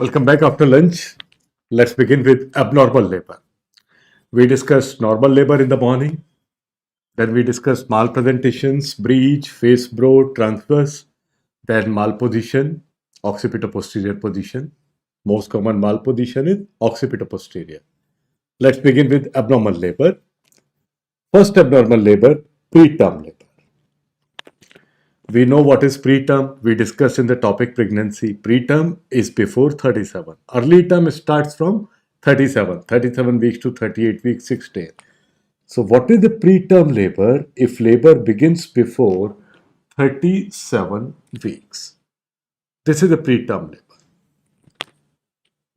Welcome back after lunch. Let's begin with abnormal labor. We discussed normal labor in the morning. Then we discussed malpresentations, breech, face broad, transverse. Then malposition, occipito-posterior position. Most common malposition is occipito-posterior. Let's begin with abnormal labor. First abnormal labor, preterm labor. We know what is preterm. We discussed in the topic pregnancy. Preterm is before 37. Early term starts from 37 weeks to 38 weeks, 6 days. So what is the preterm labor if labor begins before 37 weeks? This is the preterm labor.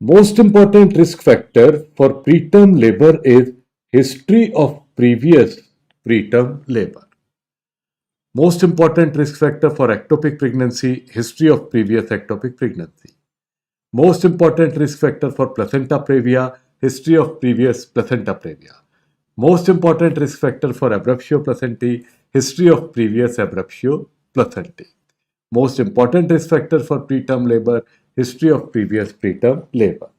Most important risk factor for preterm labor is history of previous preterm labor. Most important risk factor for ectopic pregnancy, history of previous ectopic pregnancy. Most important risk factor for placenta previa, history of previous placenta previa. Most important risk factor for abruptio placentae, history of previous abruptio placentae. Most important risk factor for preterm labor, history of previous preterm labor.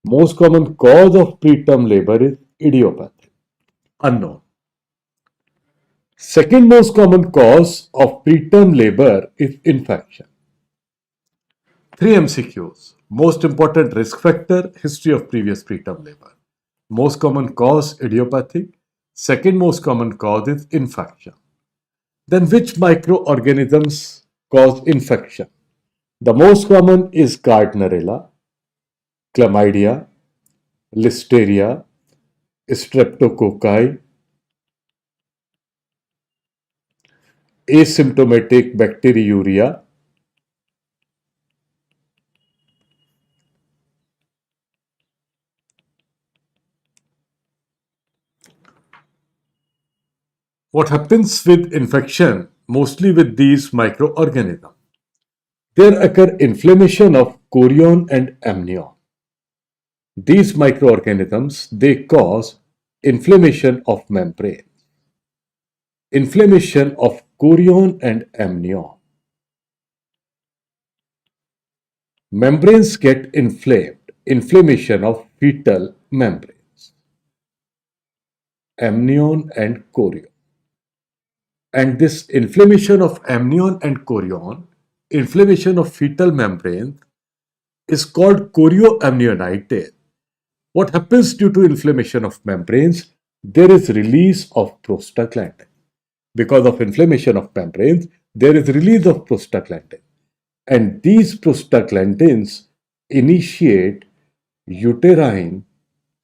Most common cause of preterm labor is idiopathic, unknown. Second most common cause of preterm labor is infection. 3 MCQs. Most important risk factor, history of previous preterm labor. Most common cause, idiopathic. Second most common cause is infection. Then which microorganisms cause infection? The most common is Gardnerella, Chlamydia, Listeria, Streptococci, asymptomatic bacteriuria, what happens with infection, mostly with these microorganisms? There occur inflammation of chorion and amnion. These microorganisms, they cause inflammation of membrane. Inflammation of chorion and amnion. Membranes get inflamed. Inflammation of fetal membranes. Amnion and chorion. And this inflammation of amnion and chorion, inflammation of fetal membrane, is called chorioamnionitis. What happens due to inflammation of membranes? There is release of prostaglandin. Because of inflammation of membranes, there is release of prostaglandin. And these prostaglandins initiate uterine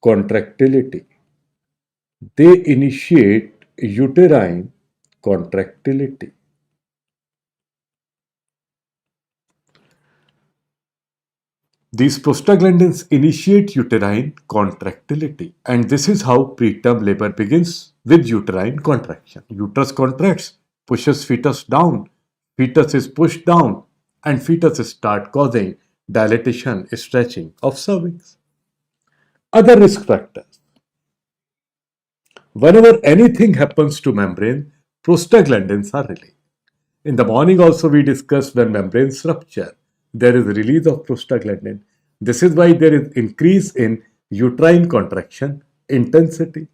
contractility. They initiate uterine contractility. These prostaglandins initiate uterine contractility, and this is how preterm labor begins, with uterine contraction. Uterus contracts, pushes fetus down, fetus is pushed down, and fetus start causing dilatation, stretching of cervix. Other risk factors. Whenever anything happens to membrane, prostaglandins are released. In the morning also we discussed when membranes rupture, there is release of prostaglandin. This is why there is increase in uterine contraction intensity.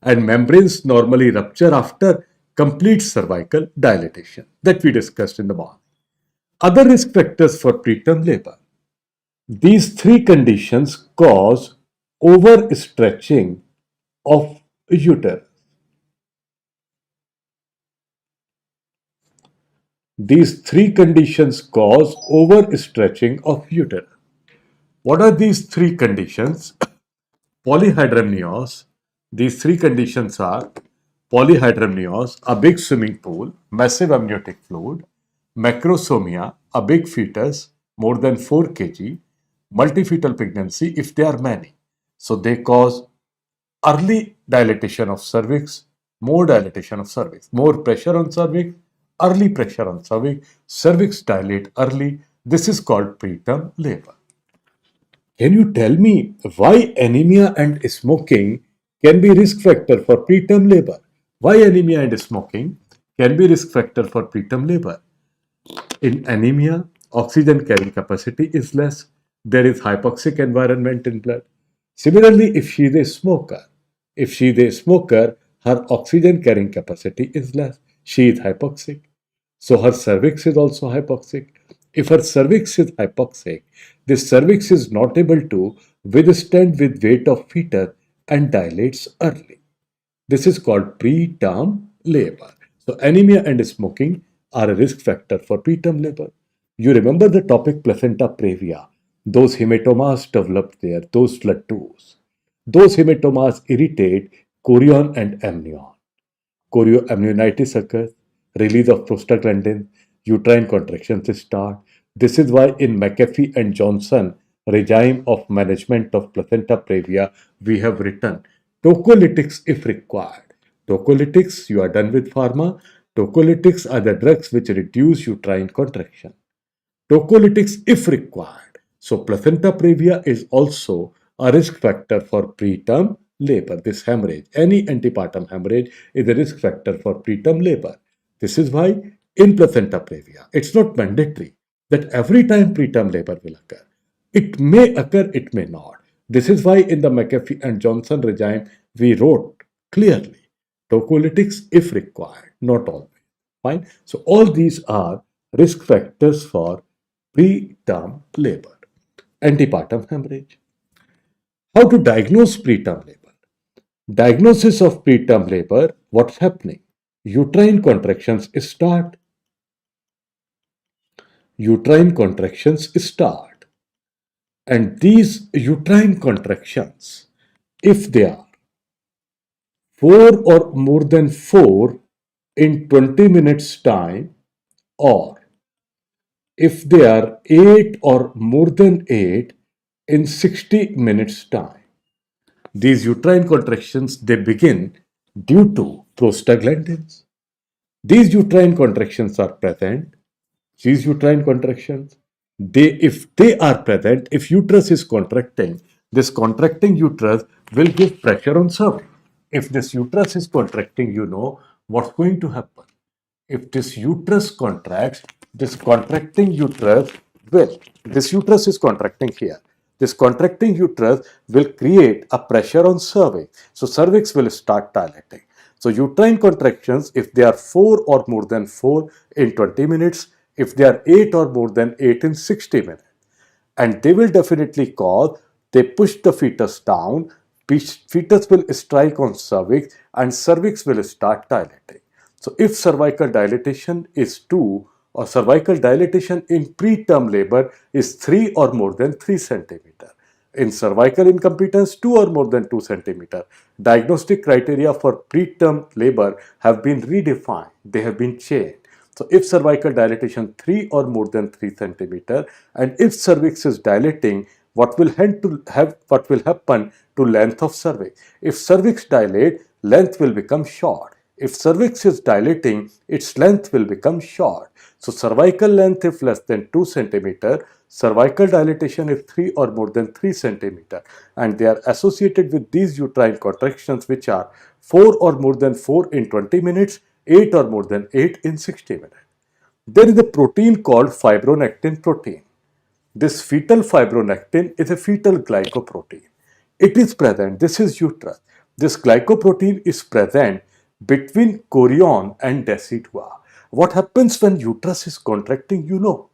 And membranes normally rupture after complete cervical dilatation that we discussed in the morning. Other risk factors for preterm labor. These 3 conditions cause overstretching of uterus. These 3 conditions cause overstretching of uterus. What are these 3 conditions? Polyhydramnios. These 3 conditions are polyhydramnios, a big swimming pool, massive amniotic fluid, macrosomia, a big fetus, more than 4 kg, multifetal pregnancy if they are many. So they cause early dilatation of cervix, more dilatation of cervix, more pressure on cervix, early pressure on cervix dilate early. This is called preterm labor. Can you tell me why anemia and smoking can be risk factor for preterm labor? Why anemia and smoking can be risk factor for preterm labor? In anemia, oxygen carrying capacity is less. there is hypoxic environment in blood. Similarly, if she is a smoker, her oxygen carrying capacity is less. She is hypoxic. So her cervix is also hypoxic. If her cervix is hypoxic, this cervix is not able to withstand with weight of fetus and dilates early. This is called preterm labor. So anemia and smoking are a risk factor for preterm labor. You remember the topic placenta previa. Those hematomas developed there, those blood tools. Those hematomas irritate chorion and amnion. Chorioamnionitis occurs, release of prostaglandin, uterine contractions start. This is why in McAfee and Johnson regime of management of placenta previa, we have written tocolytics if required. Tocolytics, you are done with pharma. Tocolytics are the drugs which reduce uterine contraction. Tocolytics if required. So placenta previa is also a risk factor for preterm labor. This hemorrhage, any antepartum hemorrhage is a risk factor for preterm labor. This is why in placenta previa, it's not mandatory that every time preterm labor will occur. It may occur, it may not. This is why in the McAfee and Johnson regime, we wrote clearly tocolytics if required, not always. Fine. So all these are risk factors for preterm labor. Antepartum hemorrhage. How to diagnose preterm labor? Diagnosis of preterm labor, what's happening? Uterine contractions start. Uterine contractions start. And these uterine contractions, if they are 4 or more than 4 in 20 minutes time, or if they are 8 or more than 8 in 60 minutes time. These uterine contractions, they begin due to prostaglandins. These uterine contractions are present. These uterine contractions, if they are present, if uterus is contracting, this contracting uterus will give pressure on cervix. If this uterus is contracting, you know what's going to happen. If this uterus contracts, this contracting uterus this uterus is contracting here. This contracting uterus will create a pressure on cervix. So cervix will start dilating. So uterine contractions, if they are 4 or more than 4 in 20 minutes, if they are 8 or more than 8 in 60 minutes, and they will definitely cause, they push the fetus down, fetus will strike on cervix and cervix will start dilating. So if cervical dilatation is 2 or cervical dilatation in preterm labor is 3 or more than 3 centimeter. In cervical incompetence, 2 or more than 2 centimeter. Diagnostic criteria for preterm labor have been redefined. They have been changed. So if cervical dilatation 3 or more than 3 centimeter, and if cervix is dilating, what will happen to length of cervix? If cervix dilate, length will become short. If cervix is dilating, its length will become short. So cervical length if less than 2 centimeter, cervical dilatation if 3 or more than 3 centimeter, and they are associated with these uterine contractions which are 4 or more than 4 in 20 minutes, 8 or more than 8 in 60 minutes. There is a protein called fibronectin protein. This fetal fibronectin is a fetal glycoprotein. It is present, this is uterus. This glycoprotein is present between chorion and decidua. What happens when uterus is contracting? You know,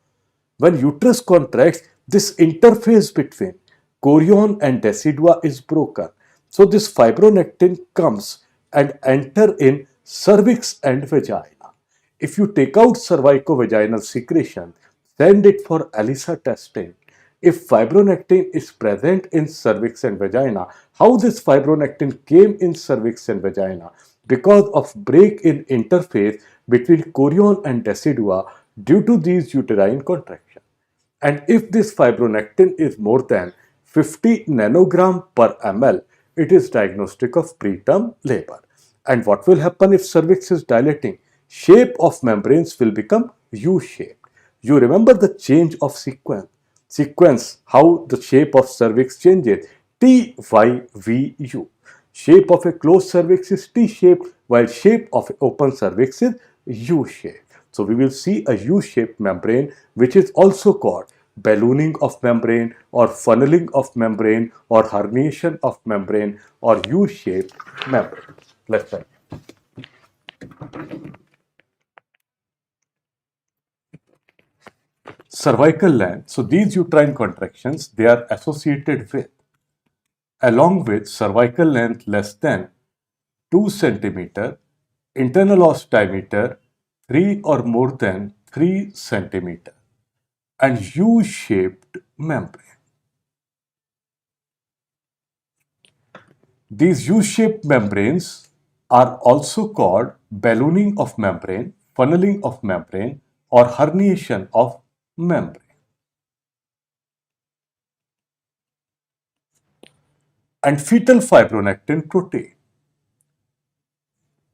when uterus contracts, this interface between chorion and decidua is broken. So this fibronectin comes and enter in cervix and vagina. If you take out cervicovaginal secretion, send it for ELISA testing. If fibronectin is present in cervix and vagina, how this fibronectin came in cervix and vagina? Because of break in interface between chorion and decidua due to these uterine contractions. And if this fibronectin is more than 50 nanogram per ml, it is diagnostic of preterm labor. And what will happen if cervix is dilating? Shape of membranes will become U-shaped. You remember the change of sequence, how the shape of cervix changes, T, Y, V, U. Shape of a closed cervix is T-shaped, while shape of an open cervix is U-shaped. So we will see a U-shaped membrane, which is also called ballooning of membrane or funneling of membrane or herniation of membrane or U-shaped membrane. Let's try. Cervical length. So these uterine contractions, they are associated with, along with cervical length less than 2 centimeter, internal os diameter 3 or more than 3 centimeter, and U-shaped membrane. These U-shaped membranes are also called ballooning of membrane, funneling of membrane, or herniation of membrane. And fetal fibronectin protein,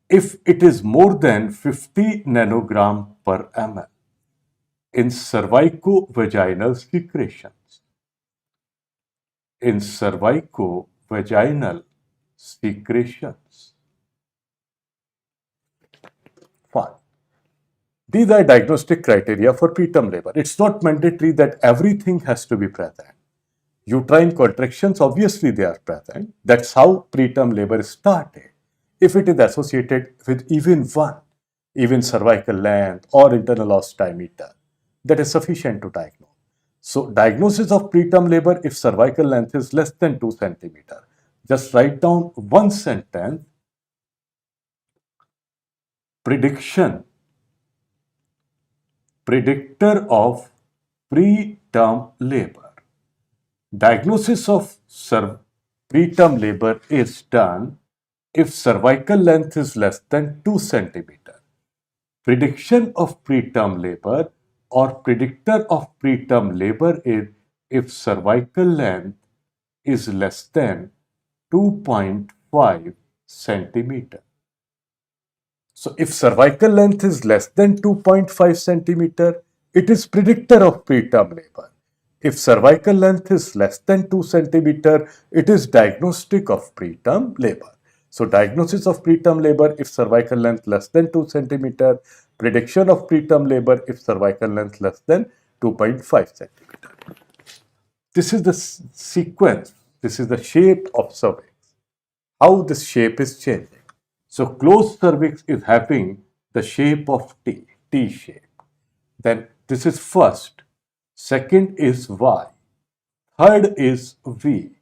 if it is more than 50 nanogram per ml in cervicovaginal secretions, in cervicovaginal secretions. Fine. These are diagnostic criteria for preterm labor. It's not mandatory that everything has to be present. Uterine contractions, obviously they are present. That's how preterm labor started. If it is associated with even cervical length or internal os diameter, that is sufficient to diagnose. So diagnosis of preterm labor if cervical length is less than 2 centimeter. Just write down one sentence. Predictor of preterm labor. Diagnosis of preterm labor is done if cervical length is less than 2 centimeter. Prediction of preterm labor or predictor of preterm labor is if cervical length is less than 2.5 centimeter. So if cervical length is less than 2.5 centimeter, it is predictor of preterm labor. If cervical length is less than 2 centimeter, it is diagnostic of preterm labor. So diagnosis of preterm labor if cervical length less than 2 centimeter, prediction of preterm labor if cervical length less than 2.5 centimeter. This is the sequence, this is the shape of cervix, how this shape is changing. So closed cervix is having the shape of T shape. Then this is first, second is Y, third is V,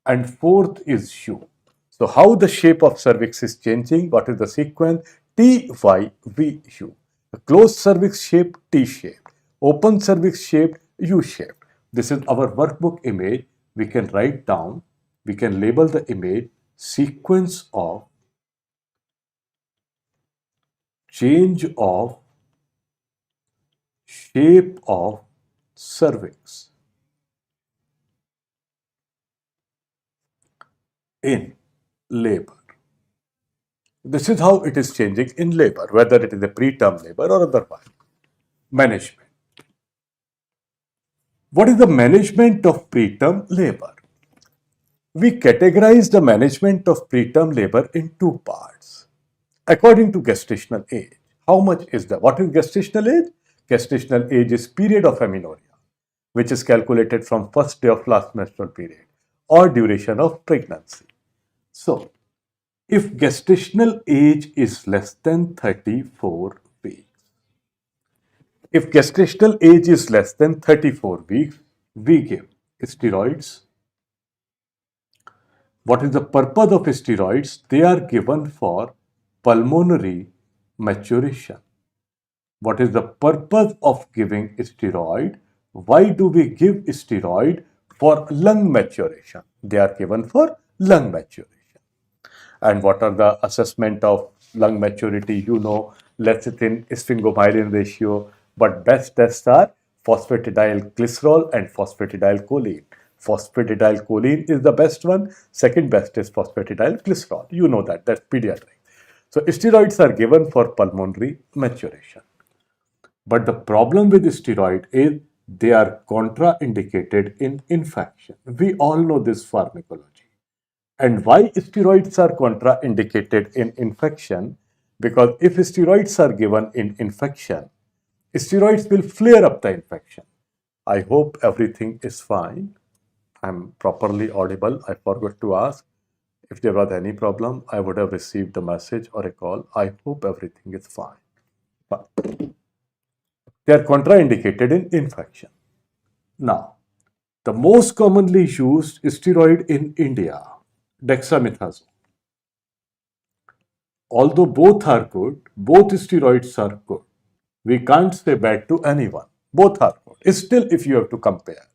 and fourth is U. So how the shape of cervix is changing? What is the sequence? T, Y, V, U. The closed cervix shape, T shape. Open cervix shape, U shape. This is our workbook image. We can write down, we can label the image sequence of change of shape of cervix in labor. This is how it is changing in labor, whether it is a preterm labor or otherwise. Management. What is the management of preterm labor? We categorize the management of preterm labor in two parts. According to gestational age. How much is that? What is gestational age? Gestational age is period of amenorrhea, which is calculated from first day of last menstrual period or duration of pregnancy. So, if gestational age is less than 34 weeks, if gestational age is less than 34 weeks, we give steroids. What is the purpose of steroids? They are given for pulmonary maturation. What is the purpose of giving steroid? Why do we give steroid? For lung maturation. They are given for lung maturation. And what are the assessment of lung maturity? You know, lecithin sphingomyelin ratio, but best tests are phosphatidylglycerol and phosphatidylcholine. Phosphatidylcholine is the best one. Second best is phosphatidylglycerol. You know that, that's pediatric. So steroids are given for pulmonary maturation. But the problem with steroid is they are contraindicated in infection. We all know this pharmacology. And why steroids are contraindicated in infection? Because if steroids are given in infection, steroids will flare up the infection. I hope everything is fine. I'm properly audible. I forgot to ask. If there was any problem, I would have received a message or a call. I hope everything is fine. But they are contraindicated in infection. Now, the most commonly used steroid in India, dexamethasone. Although both are good, both steroids are good. We can't say bad to anyone. Both are good. Still, if you have to compare,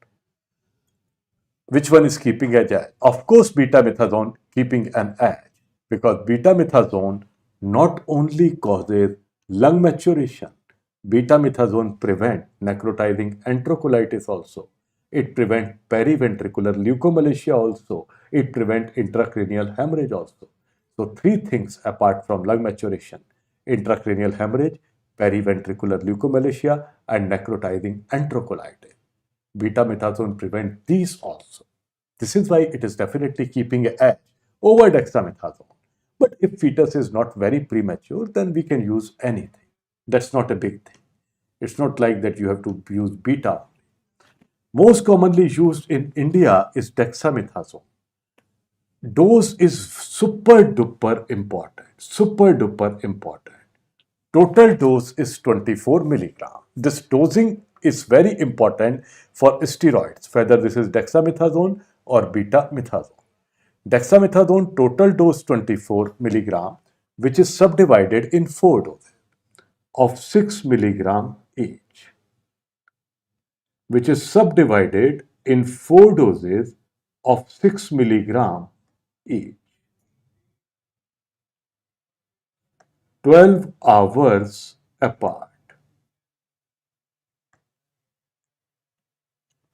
which one is keeping edge? Of course, betamethasone keeping an edge because betamethasone not only causes lung maturation, betamethasone prevent necrotizing enterocolitis also. It prevents periventricular leukomalacia also. It prevents intracranial hemorrhage also. So three things apart from lung maturation: intracranial hemorrhage, periventricular leukomalacia, and necrotizing enterocolitis. Betamethasone prevent these also. This is why it is definitely keeping an edge over dexamethasone. But if fetus is not very premature, then we can use anything. That's not a big thing. It's not like that you have to use beta. Most commonly used in India is dexamethasone. Dose is super duper important. Super duper important. Total dose is 24 milligram. This dosing is very important for steroids, whether this is dexamethasone or betamethasone. Dexamethasone total dose 24 milligram, which is subdivided in 4 doses of 6 milligram each, which is subdivided in 4 doses of 6 milligram each. 12 hours apart,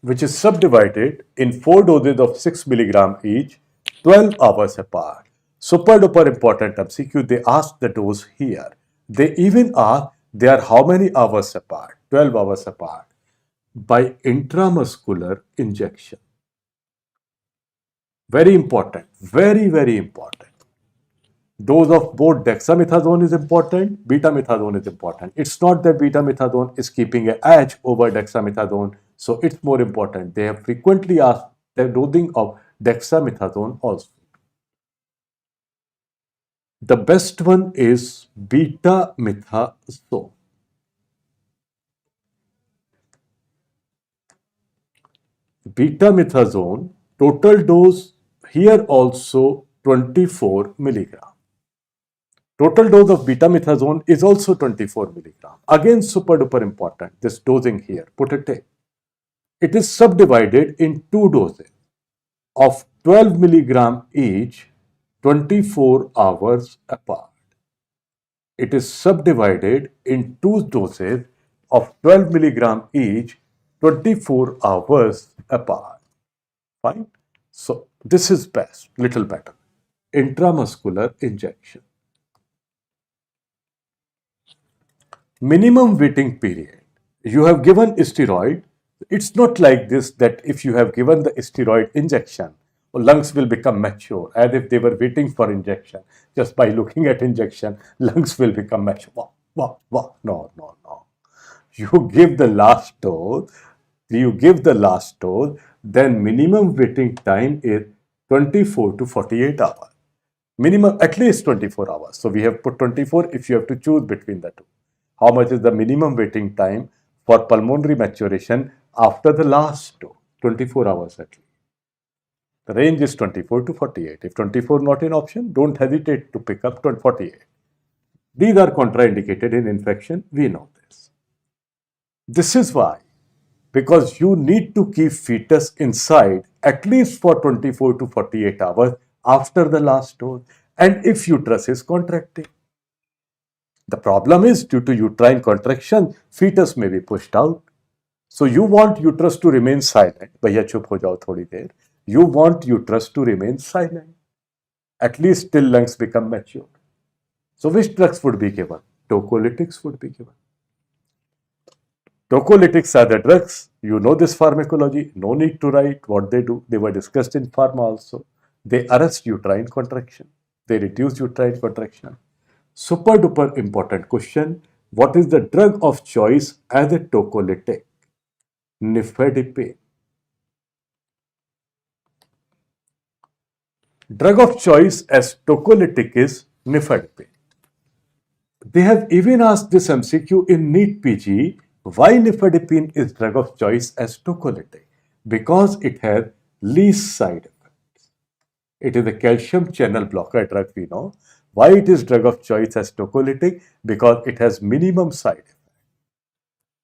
which is subdivided in 4 doses of 6 milligram each, 12 hours apart. Super duper important MCQ. They ask the dose here. They even ask they are how many hours apart? 12 hours apart by intramuscular injection. Very important. Very, very important. Dose of both dexamethasone is important, betamethasone is important. It's not that betamethasone is keeping an edge over dexamethasone, so it's more important. They have frequently asked the dosing of dexamethasone also. The best one is betamethasone. Betamethasone, total dose here also 24 milligram. Total dose of betamethasone is also 24 milligram. Again, super duper important, this dosing here, put a tick. It is subdivided in 2 doses of 12 milligram each, 24 hours apart. It is subdivided in 2 doses of 12 milligram each, 24 hours apart. Fine. So this is best, little better. Intramuscular injection. Minimum waiting period. You have given steroid. It's not like this that if you have given the steroid injection, lungs will become mature as if they were waiting for injection. Just by looking at injection, lungs will become mature. Wow, wow, wow. No, no, no. You give the last dose, then minimum waiting time is 24 to 48 hours. Minimum at least 24 hours. So we have put 24 if you have to choose between the two. How much is the minimum waiting time for pulmonary maturation after the last dose? 24 hours at least. The range is 24 to 48. If 24 not an option, don't hesitate to pick up 48. These are contraindicated in infection. We know this. This is why, because you need to keep fetus inside at least for 24 to 48 hours after the last dose, and if uterus is contracting. The problem is due to uterine contraction, fetus may be pushed out. So you want uterus to remain silent. Bhaiya chup ho jao thodi der. You want uterus to remain silent, at least till lungs become mature. So which drugs would be given? Tocolytics would be given. Tocolytics are the drugs. You know this pharmacology. No need to write what they do. They were discussed in pharma also. They arrest uterine contraction. They reduce uterine contraction. Super duper important question. What is the drug of choice as a tocolytic? nifedipine. Drug of choice as tocolytic is nifedipine. They have even asked this MCQ in NEET PG, why nifedipine is drug of choice as tocolytic? Because it has least side effects. It is a calcium channel blocker drug, we know. Why it is drug of choice as tocolytic? Because it has minimum side effects.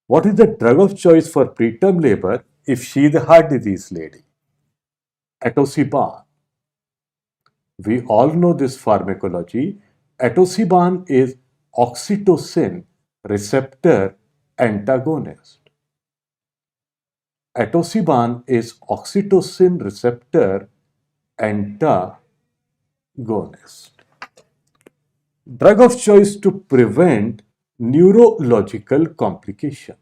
What is the drug of choice for preterm labor if she is a heart disease lady? Atosiban. We all know this pharmacology. Atosiban is oxytocin receptor antagonist. Atosiban is oxytocin receptor antagonist. Drug of choice to prevent neurological complication.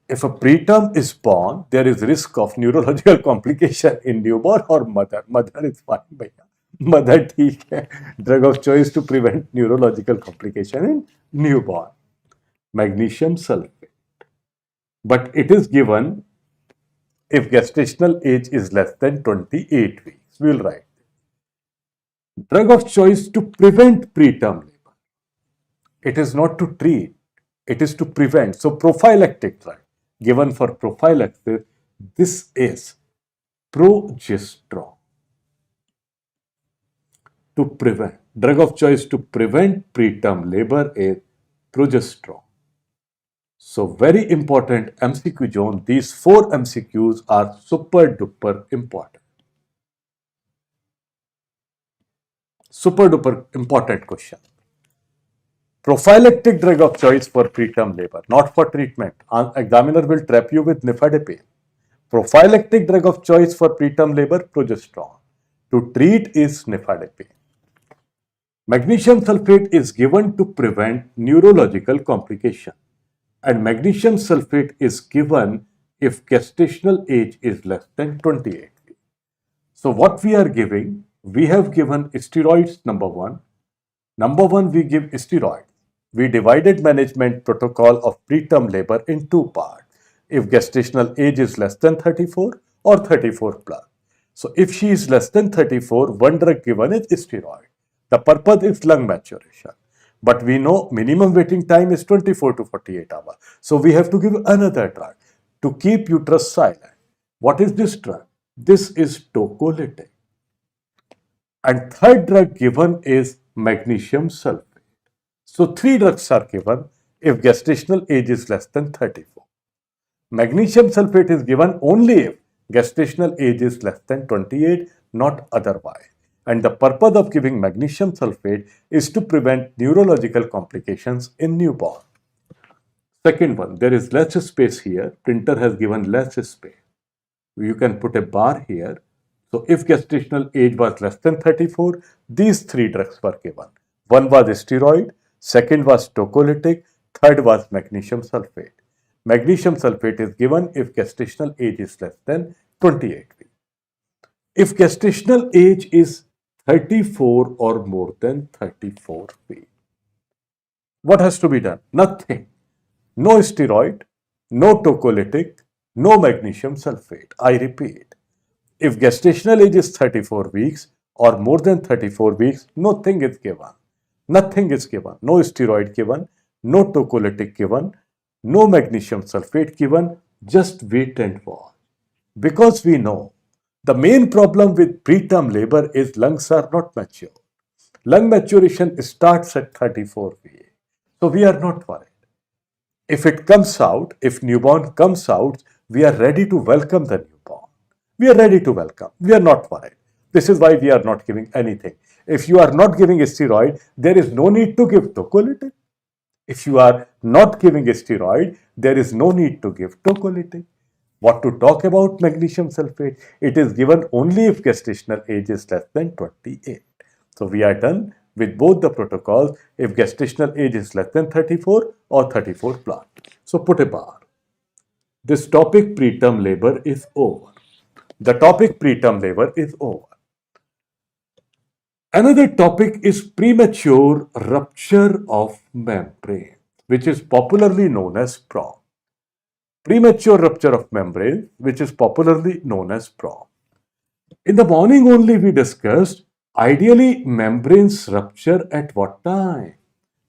If a preterm is born, there is risk of neurological complication in newborn or mother. Mother is fine, bhaiya. Mother ठीक है. Drug of choice to prevent neurological complication in newborn. Magnesium sulfate. But it is given if gestational age is less than 28 weeks. We will write. Drug of choice to prevent preterm labor. It is not to treat, it is to prevent. So prophylactic drug given for prophylaxis, this is progesterone. To prevent, drug of choice to prevent preterm labor is progesterone. So very important MCQ zone. These 4 MCQs are super duper important. Super duper important question. Prophylactic drug of choice for preterm labor, not for treatment. Examiner will trap you with nifedipine. Prophylactic drug of choice for preterm labor, progesterone. To treat is nifedipine. Magnesium sulfate is given to prevent neurological complication. And magnesium sulfate is given if gestational age is less than 28 weeks. So what we are giving, we have given steroids number 1. Number 1, we give steroids. We divided management protocol of preterm labor in 2 parts. If gestational age is less than 34 or 34 plus. So if she is less than 34, one drug given is steroid. The purpose is lung maturation. But we know minimum waiting time is 24 to 48 hours. So we have to give another drug to keep uterus silent. What is this drug? This is tocolytic. And third drug given is magnesium sulfate. So 3 drugs are given if gestational age is less than 34. Magnesium sulfate is given only if gestational age is less than 28, not otherwise. And the purpose of giving magnesium sulfate is to prevent neurological complications in newborn. Second one, there is less space here. Printer has given less space. You can put a bar here. So if gestational age was less than 34, these 3 drugs were given. One was steroid, second was tocolytic, third was magnesium sulfate. Magnesium sulfate is given if gestational age is less than 28 weeks. If gestational age is 34 or more than 34 weeks, what has to be done? Nothing. No steroid, no tocolytic, no magnesium sulfate. I repeat, if gestational age is 34 weeks or more than 34 weeks, nothing is given. Nothing is given. No steroid given, no tocolytic given, no magnesium sulfate given. Just wait and watch. Because we know the main problem with preterm labor is lungs are not mature. Lung maturation starts at 34 weeks. So we are not worried. If it comes out, if newborn comes out, we are ready to welcome the newborn. We are ready to welcome. We are not worried. This is why we are not giving anything. If you are not giving a steroid, there is no need to give tocolytic. If you are not giving a steroid, there is no need to give tocolytic. What to talk about magnesium sulfate? It is given only if gestational age is less than 28. So we are done with both the protocols if gestational age is less than 34 or 34 plus. So put a bar. This topic preterm labor is over. The topic preterm labor is over. Another topic is premature rupture of membrane. which is popularly known as PROM. Premature rupture of membrane, which is popularly known as PROM. In the morning only we discussed, ideally membranes rupture at what time?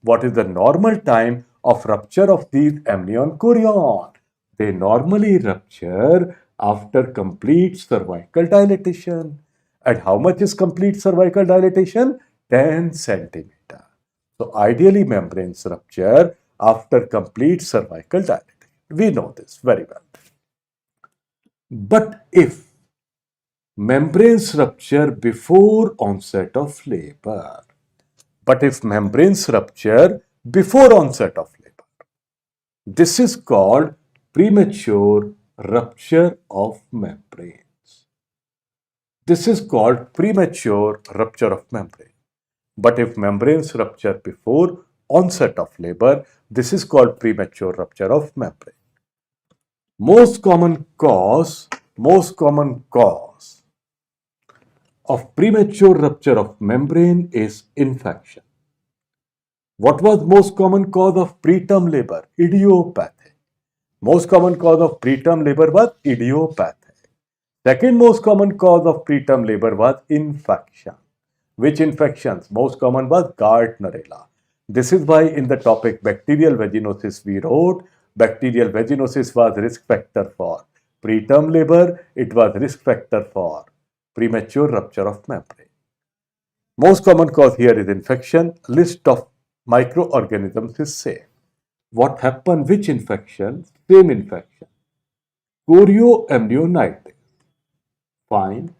What is the normal time of rupture of these amnion chorion? They normally rupture after complete cervical dilatation. And how much is complete cervical dilatation? 10 centimeter. So ideally membranes rupture after complete cervical dilatation. We know this very well. But if membranes rupture before onset of labor, membranes rupture before onset of labor, this is called premature rupture of membranes. This is called premature rupture of membrane. But if membranes rupture before onset of labor, this is called premature rupture of membrane. Most common cause of premature rupture of membrane is infection. What was most common cause of preterm labor? Idiopathic. Most common cause of preterm labor was idiopathic. Second most common cause of preterm labor was infection. Which infections? Most common was Gardnerella. This is why in the topic bacterial vaginosis we wrote, bacterial vaginosis was risk factor for preterm labor, it was risk factor for premature rupture of membrane. Most common cause here is infection. List of microorganisms is same. What happened? Which infection? Same infection. Chorioamnionitis. Fine.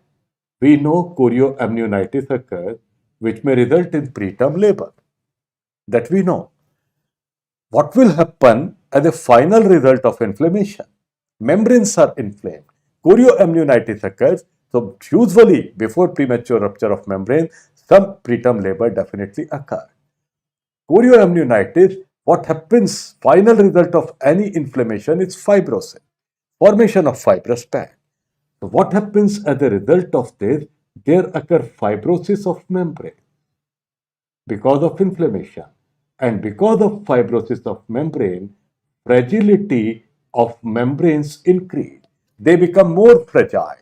We know chorioamnionitis occurs, which may result in preterm labor. That we know. What will happen as a final result of inflammation? Membranes are inflamed. Chorioamnionitis occurs. So usually before premature rupture of membrane, some preterm labor definitely occurs. Chorioamnionitis, what happens? Final result of any inflammation is fibrosis, formation of fibrous pad. So what happens as a result of this? There occur fibrosis of membrane because of inflammation. And because of fibrosis of membrane, fragility of membranes increase. They become more fragile.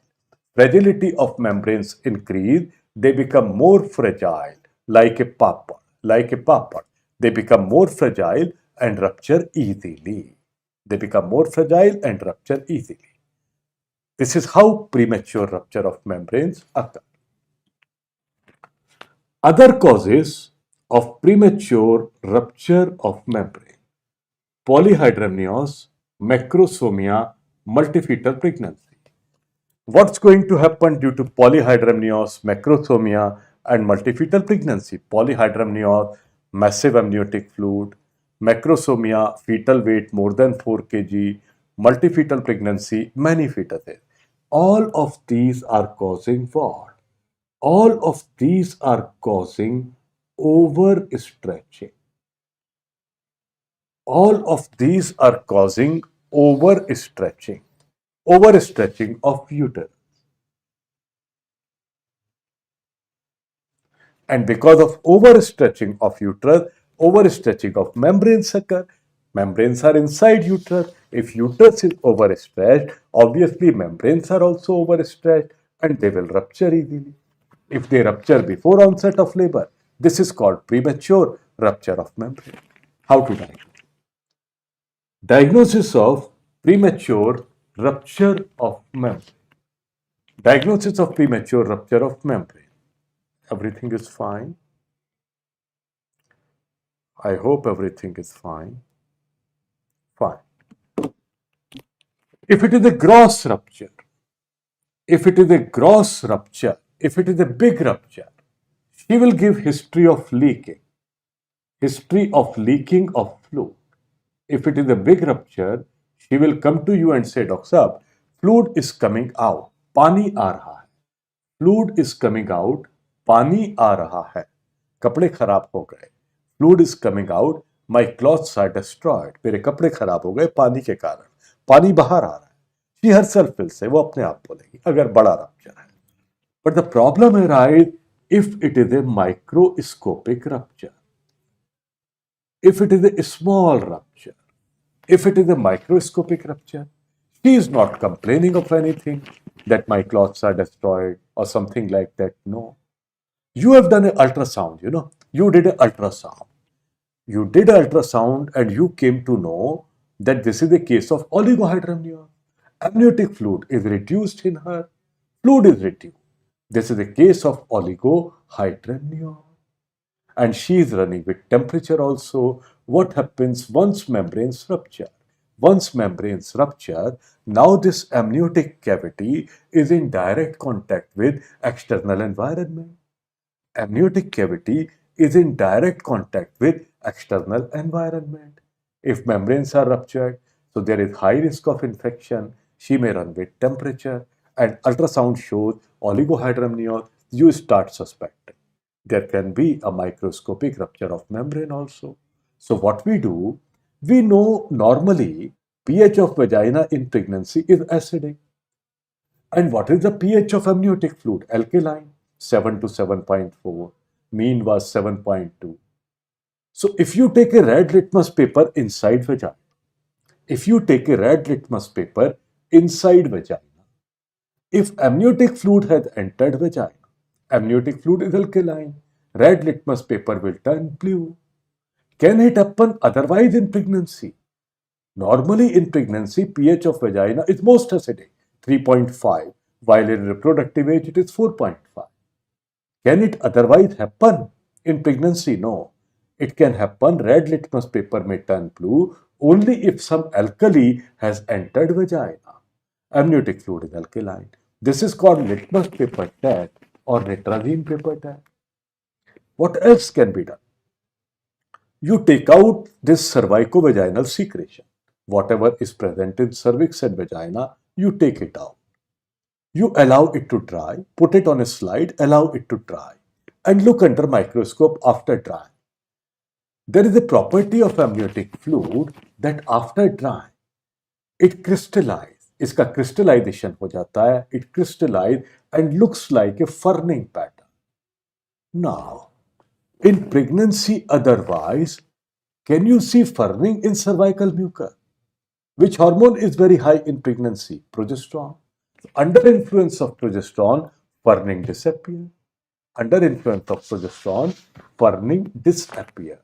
Fragility of membranes increase. They become more fragile, like a papad. They become more fragile and rupture easily. This is how premature rupture of membranes occur. Other causes of premature rupture of membrane: polyhydramnios, macrosomia, multifetal pregnancy. What's going to happen due to polyhydramnios, macrosomia, and multifetal pregnancy? Polyhydramnios, massive amniotic fluid; macrosomia, fetal weight more than 4 kg; multifetal pregnancy, many fetuses. All of these are causing what? All of these are causing overstretching. All of these are causing overstretching of uterus. And because of overstretching of uterus, overstretching of membranes occur. Membranes are inside uterus. If uterus is overstretched, obviously membranes are also overstretched and they will rupture easily. If they rupture before onset of labor, this is called premature rupture of membrane. How to diagnose? Diagnosis of premature rupture of membrane. Diagnosis of premature rupture of membrane. Everything is fine. I hope everything is fine. Fine. If it is a gross rupture, if it is a big rupture, she will give history of leaking of fluid. If it is a big rupture, she will come to you and say, Doctor Saab, fluid is coming out, पानी आ रहा है. Fluid is coming out, पानी आ रहा है. कपड़े खराब हो गए. Fluid is coming out, my clothes are destroyed. मेरे कपड़े खराब हो गए पानी के कारण. पानी बाहर आ रहा है. She herself will say, वो अपने आप बोलेगी, अगर बड़ा rupture है. But the problem arises if it is a microscopic rupture. If it is a small rupture, if it is a microscopic rupture, she is not complaining of anything that my clots are destroyed or something like that. No. You have done an ultrasound, you did an ultrasound. You did an ultrasound and you came to know that this is a case of oligohydramnion. Amniotic fluid is reduced in her. Fluid is reduced. This is a case of oligohydramnion. And she is running with temperature also. What happens once membranes rupture? Once membranes rupture, now this amniotic cavity is in direct contact with external environment. Amniotic cavity is in direct contact with external environment. If membranes are ruptured, so there is high risk of infection. She may run with temperature, and ultrasound shows oligohydramnion. You start suspecting. There can be a microscopic rupture of membrane also. So what we do, we know normally pH of vagina in pregnancy is acidic. And what is the pH of amniotic fluid? Alkaline, 7 to 7.4. Mean was 7.2. So if you take a red litmus paper inside vagina, if you take a red litmus paper inside vagina, if amniotic fluid has entered vagina, amniotic fluid is alkaline, red litmus paper will turn blue. Can it happen otherwise in pregnancy? Normally in pregnancy, pH of vagina is most acidic, 3.5, while in reproductive age it is 4.5. Can it otherwise happen in pregnancy? No. It can happen, red litmus paper may turn blue only if some alkali has entered vagina. Amniotic fluid is alkaline. This is called litmus paper test or nitrazine paper test. What else can be done? You take out this cervicovaginal secretion. Whatever is present in cervix and vagina, you take it out. You allow it to dry, put it on a slide, allow it to dry, and look under microscope after drying. There is a property of amniotic fluid that after drying, it crystallizes. इसका crystallization हो जाता है, it crystallizes and looks like a furning pattern. Now, in pregnancy otherwise, can you see furning in cervical mucus? Which hormone is very high in pregnancy? Progesterone. Under influence of progesterone, furning disappears. Under influence of progesterone, furning disappears.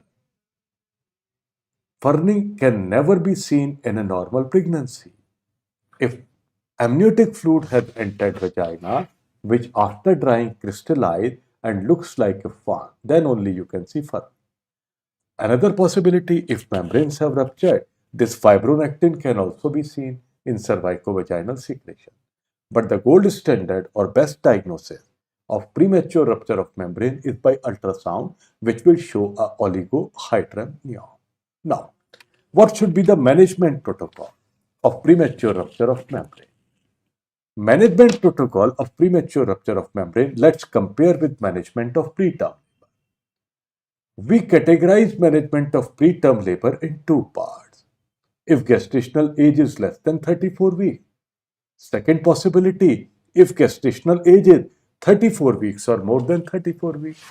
Furning can never be seen in a normal pregnancy. If amniotic fluid has entered vagina, which after drying crystallizes and looks like a fern, then only you can see furning. Another possibility, if membranes have ruptured, this fibronectin can also be seen in cervicovaginal secretion. But the gold standard or best diagnosis of premature rupture of membrane is by ultrasound, which will show a oligohydramnion. Now, what should be the management protocol of premature rupture of membrane? Management protocol of premature rupture of membrane, let's compare with management of preterm. We categorize management of preterm labor in two parts. If gestational age is less than 34 weeks. Second possibility, if gestational age is 34 weeks or more than 34 weeks.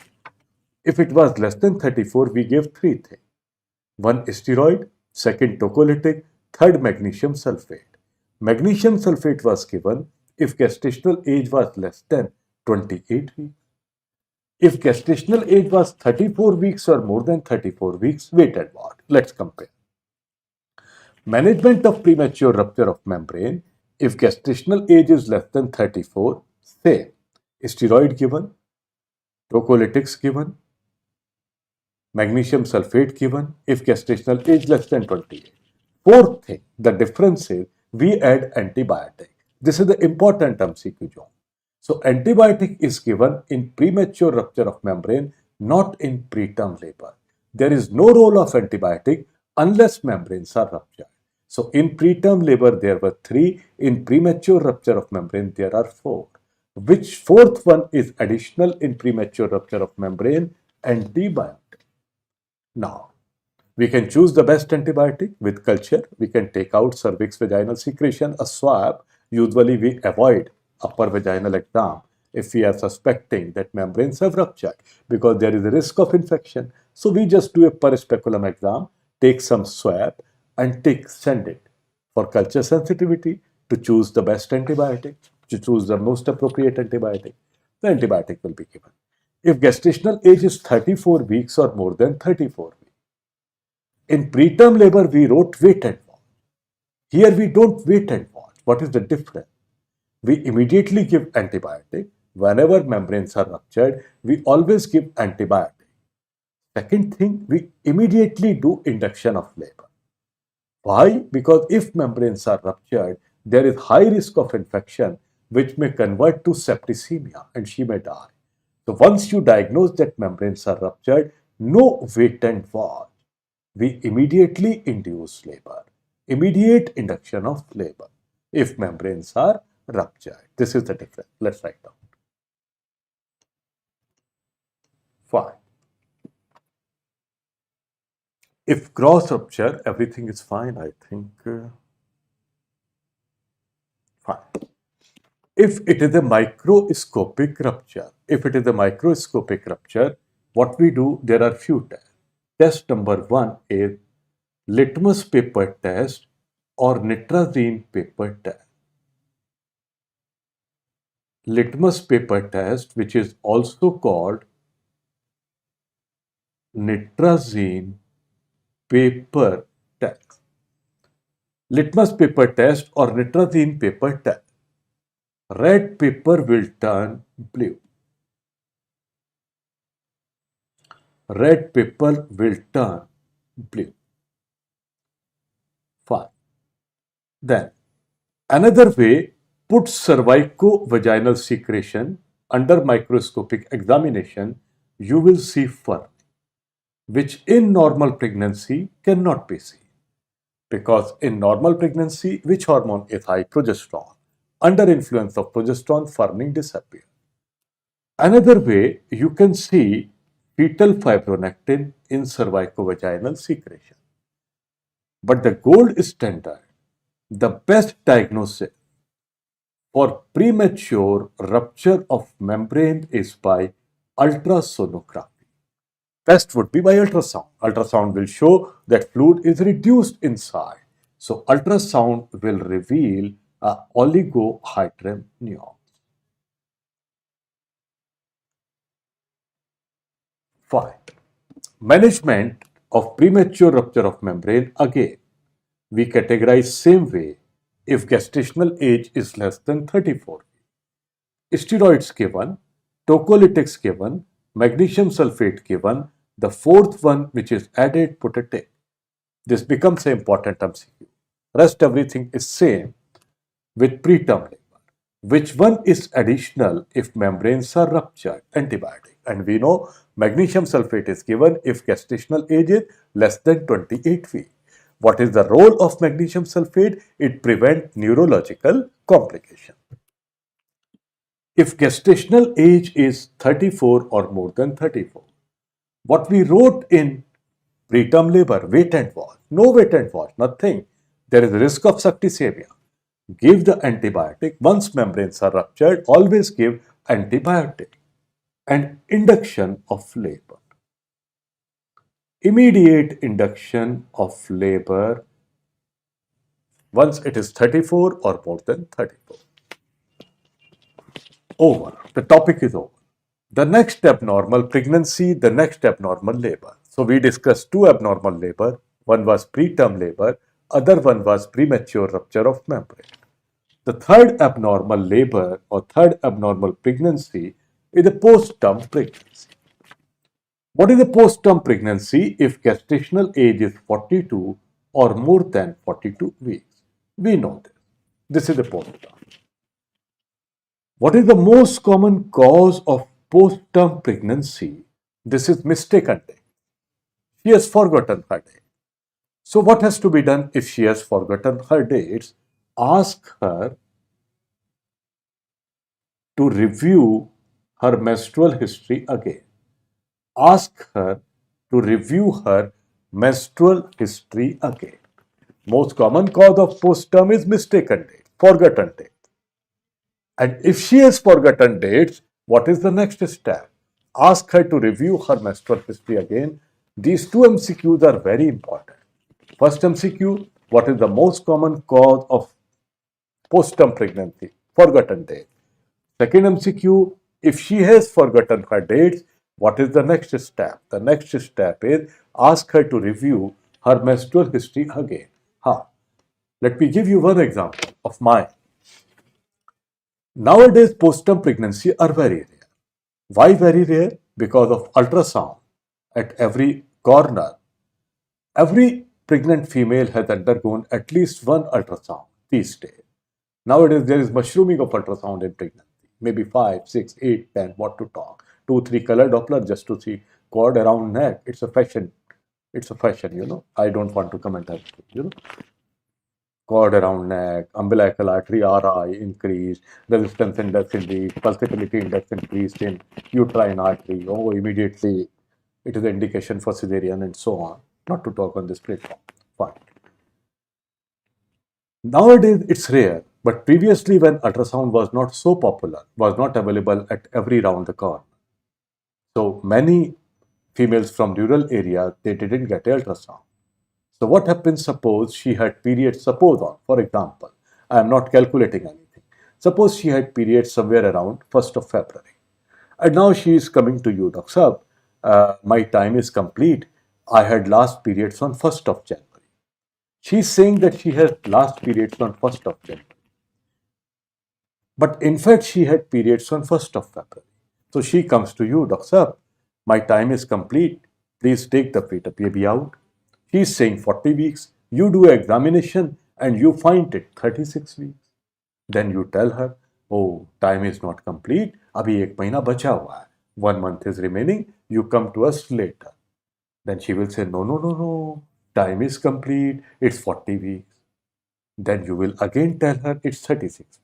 If it was less than 34, we gave three things. One steroid, second tocolytic, third magnesium sulfate. Magnesium sulfate was given if gestational age was less than 28 weeks. If gestational age was 34 weeks or more than 34 weeks, wait and watch. Let's compare. Management of premature rupture of membrane, if gestational age is less than 34, say steroid given, tocolytics given, magnesium sulfate given, if gestational age less than 28. Fourth thing, the difference is we add antibiotic. This is the important MCQ job. So antibiotic is given in premature rupture of membrane, not in preterm labor. There is no role of antibiotic unless membranes are ruptured. So in preterm labor there were 3, in premature rupture of membrane there are 4. Which fourth one is additional in premature rupture of membrane? Antibiotic. Now, we can choose the best antibiotic with culture. We can take out cervix vaginal secretion, a swab. Usually we avoid upper vaginal exam if we are suspecting that membranes have ruptured because there is a risk of infection. So we just do a per speculum exam, take some swab and send it for culture sensitivity to choose the best antibiotic, to choose the most appropriate antibiotic. The antibiotic will be given. If gestational age is 34 weeks or more than 34 weeks. In preterm labor, we wrote wait and watch. Here we don't wait and watch. What is the difference? We immediately give antibiotic. Whenever membranes are ruptured, we always give antibiotic. Second thing, we immediately do induction of labor. Why? Because if membranes are ruptured, there is high risk of infection which may convert to septicemia and she may die. So once you diagnose that membranes are ruptured, no wait and watch. We immediately induce labor, immediate induction of labor if membranes are ruptured. This is the difference. Let's write down. Fine. If gross rupture, everything is fine, I think. Fine. If it is a microscopic rupture, what we do, there are few tests. Test number 1 is litmus paper test or nitrazine paper test. Litmus paper test, which is also called nitrazine paper test. Litmus paper test or nitrazine paper test. Red paper will turn blue. Red paper will turn blue. Fine. Then another way, put cervico-vaginal secretion under microscopic examination, you will see fur, which in normal pregnancy cannot be seen. Because in normal pregnancy, which hormone is high? Progesterone. Under influence of progesterone, furring disappears. Another way, you can see fetal fibronectin in cervicovaginal secretion. But the gold standard, the best diagnosis for premature rupture of membrane is by ultrasonography. Best would be by ultrasound. Ultrasound will show that fluid is reduced inside. So ultrasound will reveal oligohydramnion. Fine. Management of premature rupture of membrane, again, we categorize same way if gestational age is less than 34. Steroids given, tocolytics given, magnesium sulfate given, the fourth one which is added, put a tick. This becomes an important MCQ. Rest everything is same with preterm labor. Which one is additional if membranes are ruptured? Antibiotic. And we know magnesium sulfate is given if gestational age is less than 28 weeks. What is the role of magnesium sulfate? It prevents neurological complication. If gestational age is 34 or more than 34, what we wrote in preterm labor, wait and watch. No wait and watch, nothing. There is a risk of septicemia. Give the antibiotic. Once membranes are ruptured, always give antibiotic. And induction of labor. Immediate induction of labor once it is 34 or more than 34. Over. The topic is over. The next abnormal pregnancy, the next abnormal labor. So we discussed two abnormal labor. One was preterm labor, other one was premature rupture of membrane. The third abnormal labor or third abnormal pregnancy is a postterm pregnancy. What is a postterm pregnancy if gestational age is 42 or more than 42 weeks? We know this. This is a postterm. What is the most common cause of postterm pregnancy? This is mistaken date. She has forgotten her date. So what has to be done if she has forgotten her dates? Ask her to review her menstrual history again. Ask her to review her menstrual history again. Most common cause of postterm is mistaken date, forgotten date. And if she has forgotten dates, what is the next step? Ask her to review her menstrual history again. These two MCQs are very important. First MCQ, what is the most common cause of postpartum pregnancy? Forgotten date. Second MCQ, if she has forgotten her dates, what is the next step? The next step is ask her to review her menstrual history again. Let me give you one example of mine. Nowadays, postpartum pregnancy are very rare. Why very rare? Because of ultrasound at every corner. Every pregnant female has undergone at least one ultrasound these days. Nowadays, there is mushrooming of ultrasound in pregnancy. Maybe 5, 6, 8, 10, what to talk. 2, 3 color Doppler just to see cord around neck. It's a fashion. It's a fashion, I don't want to comment that, cord around neck, umbilical artery RI increased, resistance index increased, pulsatility index increased in uterine artery. Oh, immediately it is an indication for cesarean and so on. Not to talk on this platform. Fine. Nowadays, it's rare, but previously when ultrasound was not so popular, was not available at every round the corner. So many females from rural areas, they didn't get ultrasound. So what happens, suppose she had periods, for example, I am not calculating anything. Suppose she had periods somewhere around 1st of February. And now she is coming to you, Dr. Saab, my time is complete. I had last periods on 1st of January. She's saying that she has last periods on 1st of January. But in fact, she had periods on 1st of February. So she comes to you, Dr. Saab, my time is complete. Please take the baby out. She's saying 40 weeks. You do an examination and you find it 36 weeks. Then you tell her, oh, time is not complete. Abhi ek mahina bacha hua hai. 1 month is remaining. You come to us later. Then she will say, no, no, no, no. Time is complete. It's 40 weeks. Then you will again tell her it's 36 weeks.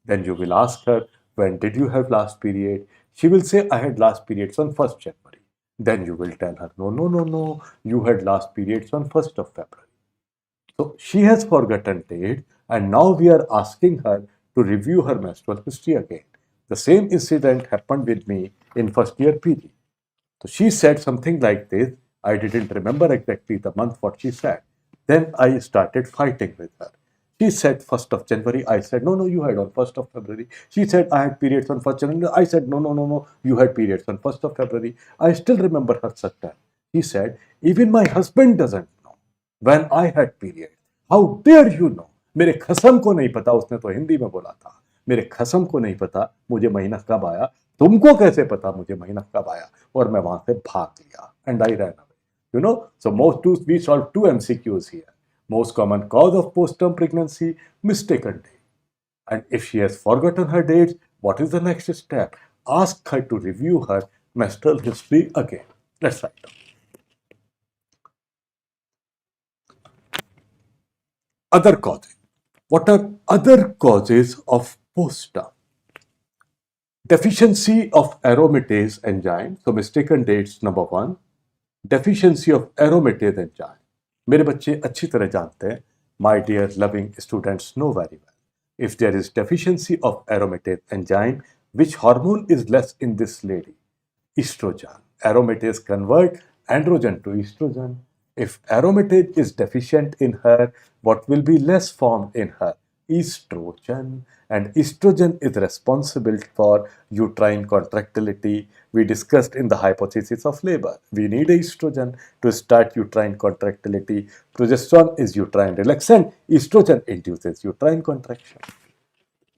Then you will ask her, when did you have last period? She will say, I had last periods on 1st January. Then you will tell her, no, no, no, no. You had last periods on 1st of February. So she has forgotten date, and now we are asking her to review her menstrual history again. The same incident happened with me in first year PG. So she said something like this. I didn't remember exactly the month what she said. Then I started fighting with her. She said 1st of January. I said, no, no, you had on 1st of February. She said, I had periods on 1st January. I said, no, no, no, no, you had periods on 1st of February. I still remember her such time. She said, even my husband doesn't know when I had periods. How dare you know? मेरे खसम को नहीं पता, उसने तो हिंदी में बोला था. मेरे खसम को नहीं पता मुझे महीना कब आया. तुमको कैसे पता मुझे महीना कब आया? और मैं वहां से भाग लिया. And I ran away. So we solved 2 MCQs here. Most common cause of postpartum pregnancy, mistaken date. And if she has forgotten her dates, what is the next step? Ask her to review her menstrual history again. Let's write down. Other causes. What are other causes of postpartum? Deficiency of aromatase enzyme. So mistaken dates number 1. Deficiency of aromatase enzyme. मेरे बच्चे अच्छी तरह जानते हैं. My dear loving students know very well. If there is deficiency of aromatase enzyme, which hormone is less in this lady? Estrogen. Aromatase convert androgen to estrogen. If aromatase is deficient in her, what will be less formed in her? Estrogen. And estrogen is responsible for uterine contractility. We discussed in the hypothesis of labor. We need estrogen to start uterine contractility. Progesterone is uterine relaxant. Estrogen induces uterine contraction.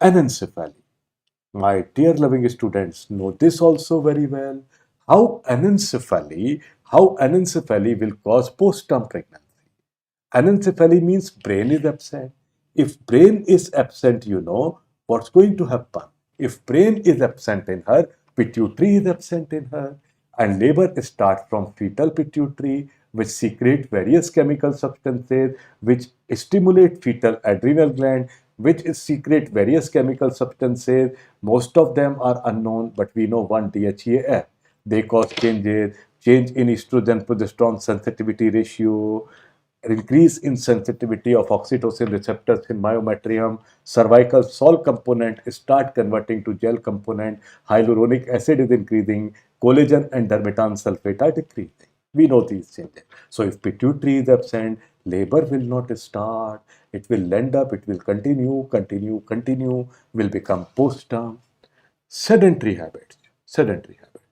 Anencephaly. My dear loving students know this also very well. How anencephaly will cause postpartum pregnancy. Anencephaly means brain is absent. If brain is absent, what's going to happen. If brain is absent in her, pituitary is absent in her, and labor starts from fetal pituitary, which secrete various chemical substances, which stimulate fetal adrenal gland, which secrete various chemical substances. Most of them are unknown, but we know one, DHEAF. They cause change in estrogen progesterone sensitivity ratio, increase in sensitivity of oxytocin receptors in myometrium, cervical sol component start converting to gel component, hyaluronic acid is increasing, collagen and dermatan sulfate are decreasing. We know these changes. So if pituitary is absent, labor will not start. It will end up, it will continue, will become post-term. Sedentary habits. Sedentary habits.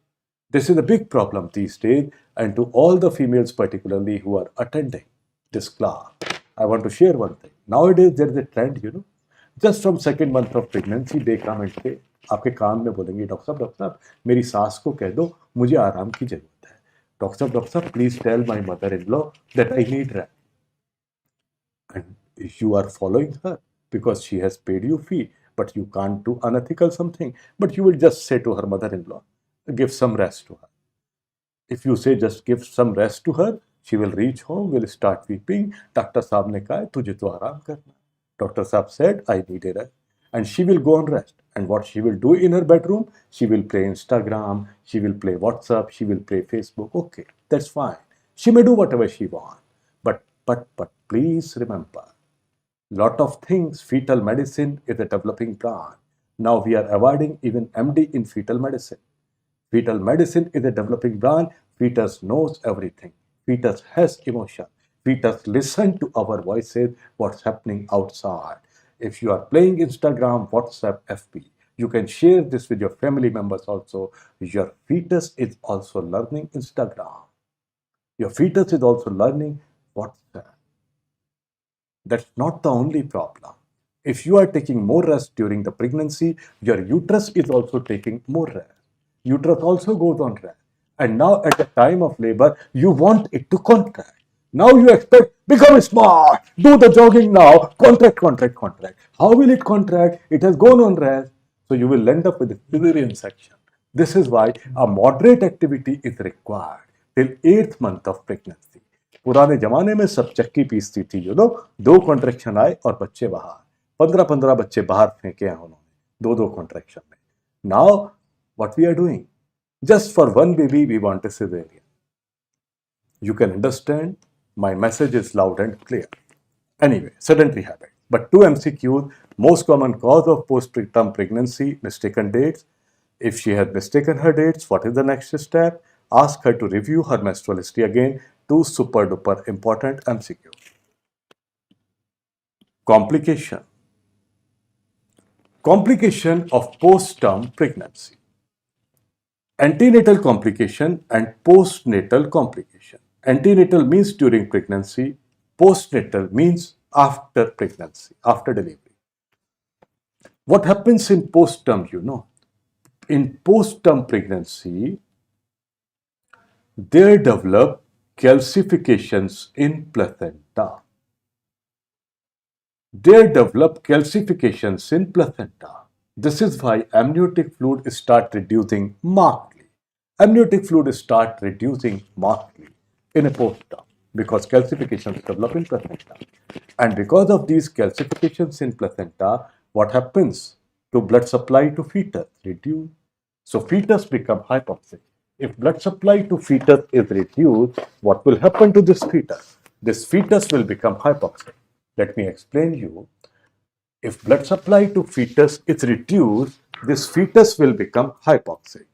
This is a big problem these days, and to all the females particularly who are attending this class, I want to share one thing. Nowadays there is a trend, just from second month of pregnancy they come and say, आपके कान में बोलेंगे doctor साहब मेरी सास को कह दो मुझे आराम की जरूरत है डॉक्टर साहब please tell my mother in law that I need rest and you are following her because she has paid you fee, but you can't do unethical something, but you will just say to her mother-in-law, give some rest to her. If you say just give some rest to her, she will reach home, will start weeping. Doctor Saab ne kaha, tujhe to aaram karna. Doctor Saab said, I need a rest. And she will go on rest. And what she will do in her bedroom, she will play Instagram, she will play WhatsApp, she will play Facebook. Okay, that's fine. She may do whatever she wants. But please remember, lot of things, fetal medicine is a developing branch. Now we are avoiding even MD in fetal medicine. Fetal medicine is a developing branch. Fetus knows everything. Fetus has emotion. Fetus listen to our voices, what's happening outside. If you are playing Instagram, WhatsApp, FB, you can share this with your family members also. Your fetus is also learning Instagram. Your fetus is also learning WhatsApp. That's not the only problem. If you are taking more rest during the pregnancy, your uterus is also taking more rest. Uterus also goes on rest. And now at the time of labor, you want it to contract. Now you expect, become smart, do the jogging now, contract. How will it contract? It has gone on rest. So you will end up with a cesarean section. This is why a moderate activity is required till 8th month of pregnancy. पुराने जमाने में सब चक्की पीसती थी दो contraction आए और बच्चे बाहर 15 बच्चे बाहर फेंके हैं उन्होंने दो कॉन्ट्रैक्शन में now what we are doing just for one baby we want a caesarean you can understand my message is loud and clear. Anyway, sedentary habit. But two MCQs, most common cause of postpartum pregnancy, mistaken dates. If she has mistaken her dates, what is the next step? Ask her to review her menstrual history again. Two super duper important MCQ. Complication. Complication of postpartum pregnancy. Antenatal complication and postnatal complication. Antenatal means during pregnancy. Postnatal means after pregnancy, after delivery. What happens in postpartum, In postpartum pregnancy, they develop calcifications in placenta. They develop calcifications in placenta. This is why amniotic fluid start reducing markedly. Amniotic fluid start reducing markedly in a postpartum because calcifications develop in placenta. And because of these calcifications in placenta, what happens to blood supply to fetus? Reduce. So fetus become hypoxic. If blood supply to fetus is reduced, what will happen to this fetus? This fetus will become hypoxic. Let me explain you. If blood supply to fetus is reduced, this fetus will become hypoxic.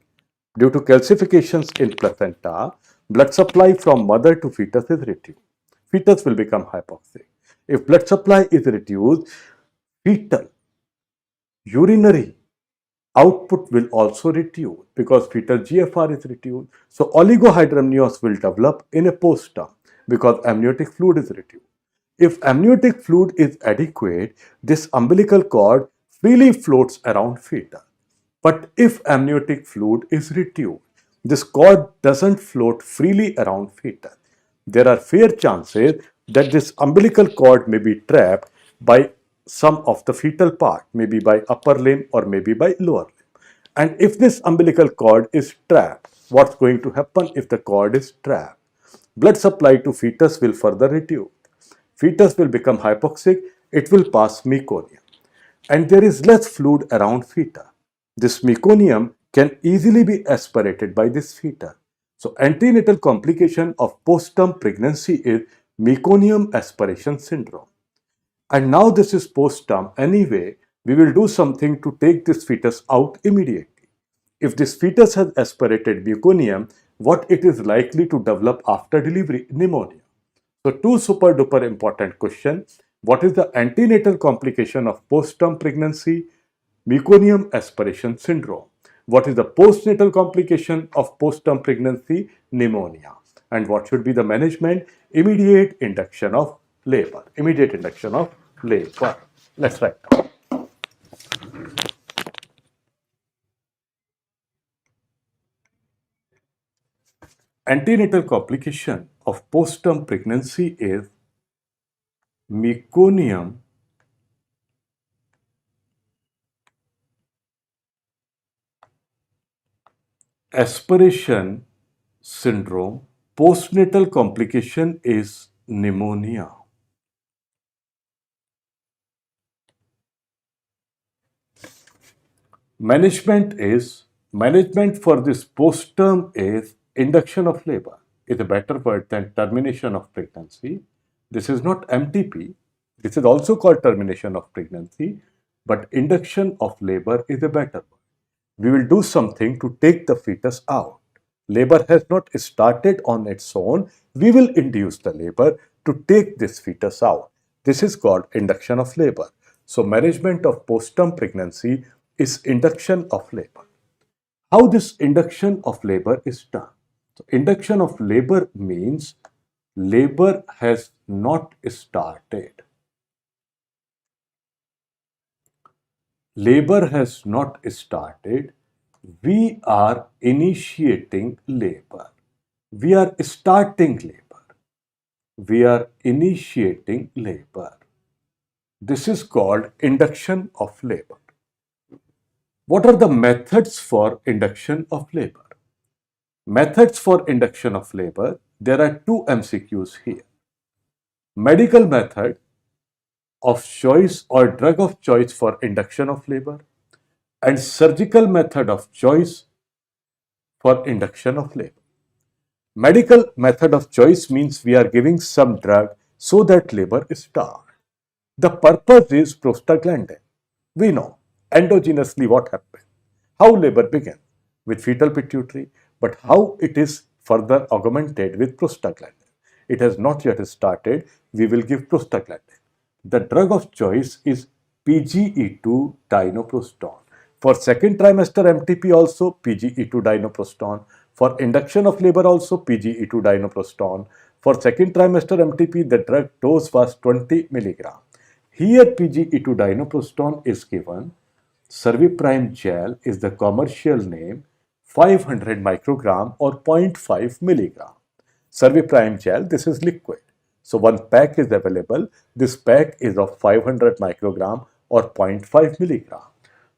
Due to calcifications in placenta, blood supply from mother to fetus is reduced. Fetus will become hypoxic. If blood supply is reduced, fetal urinary output will also reduce because fetal GFR is reduced. So oligohydramnios will develop in a postpartum because amniotic fluid is reduced. If amniotic fluid is adequate, this umbilical cord freely floats around fetus. But if amniotic fluid is reduced, this cord doesn't float freely around fetus. There are fair chances that this umbilical cord may be trapped by some of the fetal part, maybe by upper limb or maybe by lower limb. And if this umbilical cord is trapped, what's going to happen if the cord is trapped? Blood supply to fetus will further reduce. Fetus will become hypoxic, it will pass meconium. And there is less fluid around fetus. This meconium can easily be aspirated by this fetus. So antenatal complication of postpartum pregnancy is meconium aspiration syndrome. And now this is postpartum anyway, we will do something to take this fetus out immediately. If this fetus has aspirated meconium, what it is likely to develop after delivery? Pneumonia. So two super duper important questions. What is the antenatal complication of postterm pregnancy? Meconium aspiration syndrome. What is the postnatal complication of postterm pregnancy? Pneumonia. And what should be the management? Immediate induction of labor. Immediate induction of labor. Let's write down. Antenatal complication of postterm pregnancy is meconium aspiration syndrome. Postnatal complication is pneumonia. Management for this postterm is induction of labor is a better word than termination of pregnancy. This is not MTP. This is also called termination of pregnancy, but induction of labor is a better word. We will do something to take the fetus out. Labor has not started on its own. We will induce the labor to take this fetus out. This is called induction of labor. So management of postterm pregnancy is induction of labor. How this induction of labor is done? So induction of labor means labor has not started. Labor has not started. We are initiating labor. We are starting labor. We are initiating labor. This is called induction of labor. What are the methods for induction of labor? Methods for induction of labor, there are two MCQs here. Medical method of choice or drug of choice for induction of labor and surgical method of choice for induction of labor. Medical method of choice means we are giving some drug so that labor starts. The purpose is prostaglandin. We know endogenously what happens, how labor begins with fetal pituitary, but how it is further augmented with prostaglandin. It has not yet started. We will give prostaglandin. The drug of choice is PGE2 dinoprostone. For second trimester MTP also PGE2 dinoprostone. For induction of labor also PGE2 dinoprostone. For second trimester MTP the drug dose was 20 mg. Here PGE2 dinoprostone is given. Serviprime gel is the commercial name, 500 microgram or 0.5 milligram. Serviprime gel, this is liquid. So one pack is available. This pack is of 500 microgram or 0.5 milligram.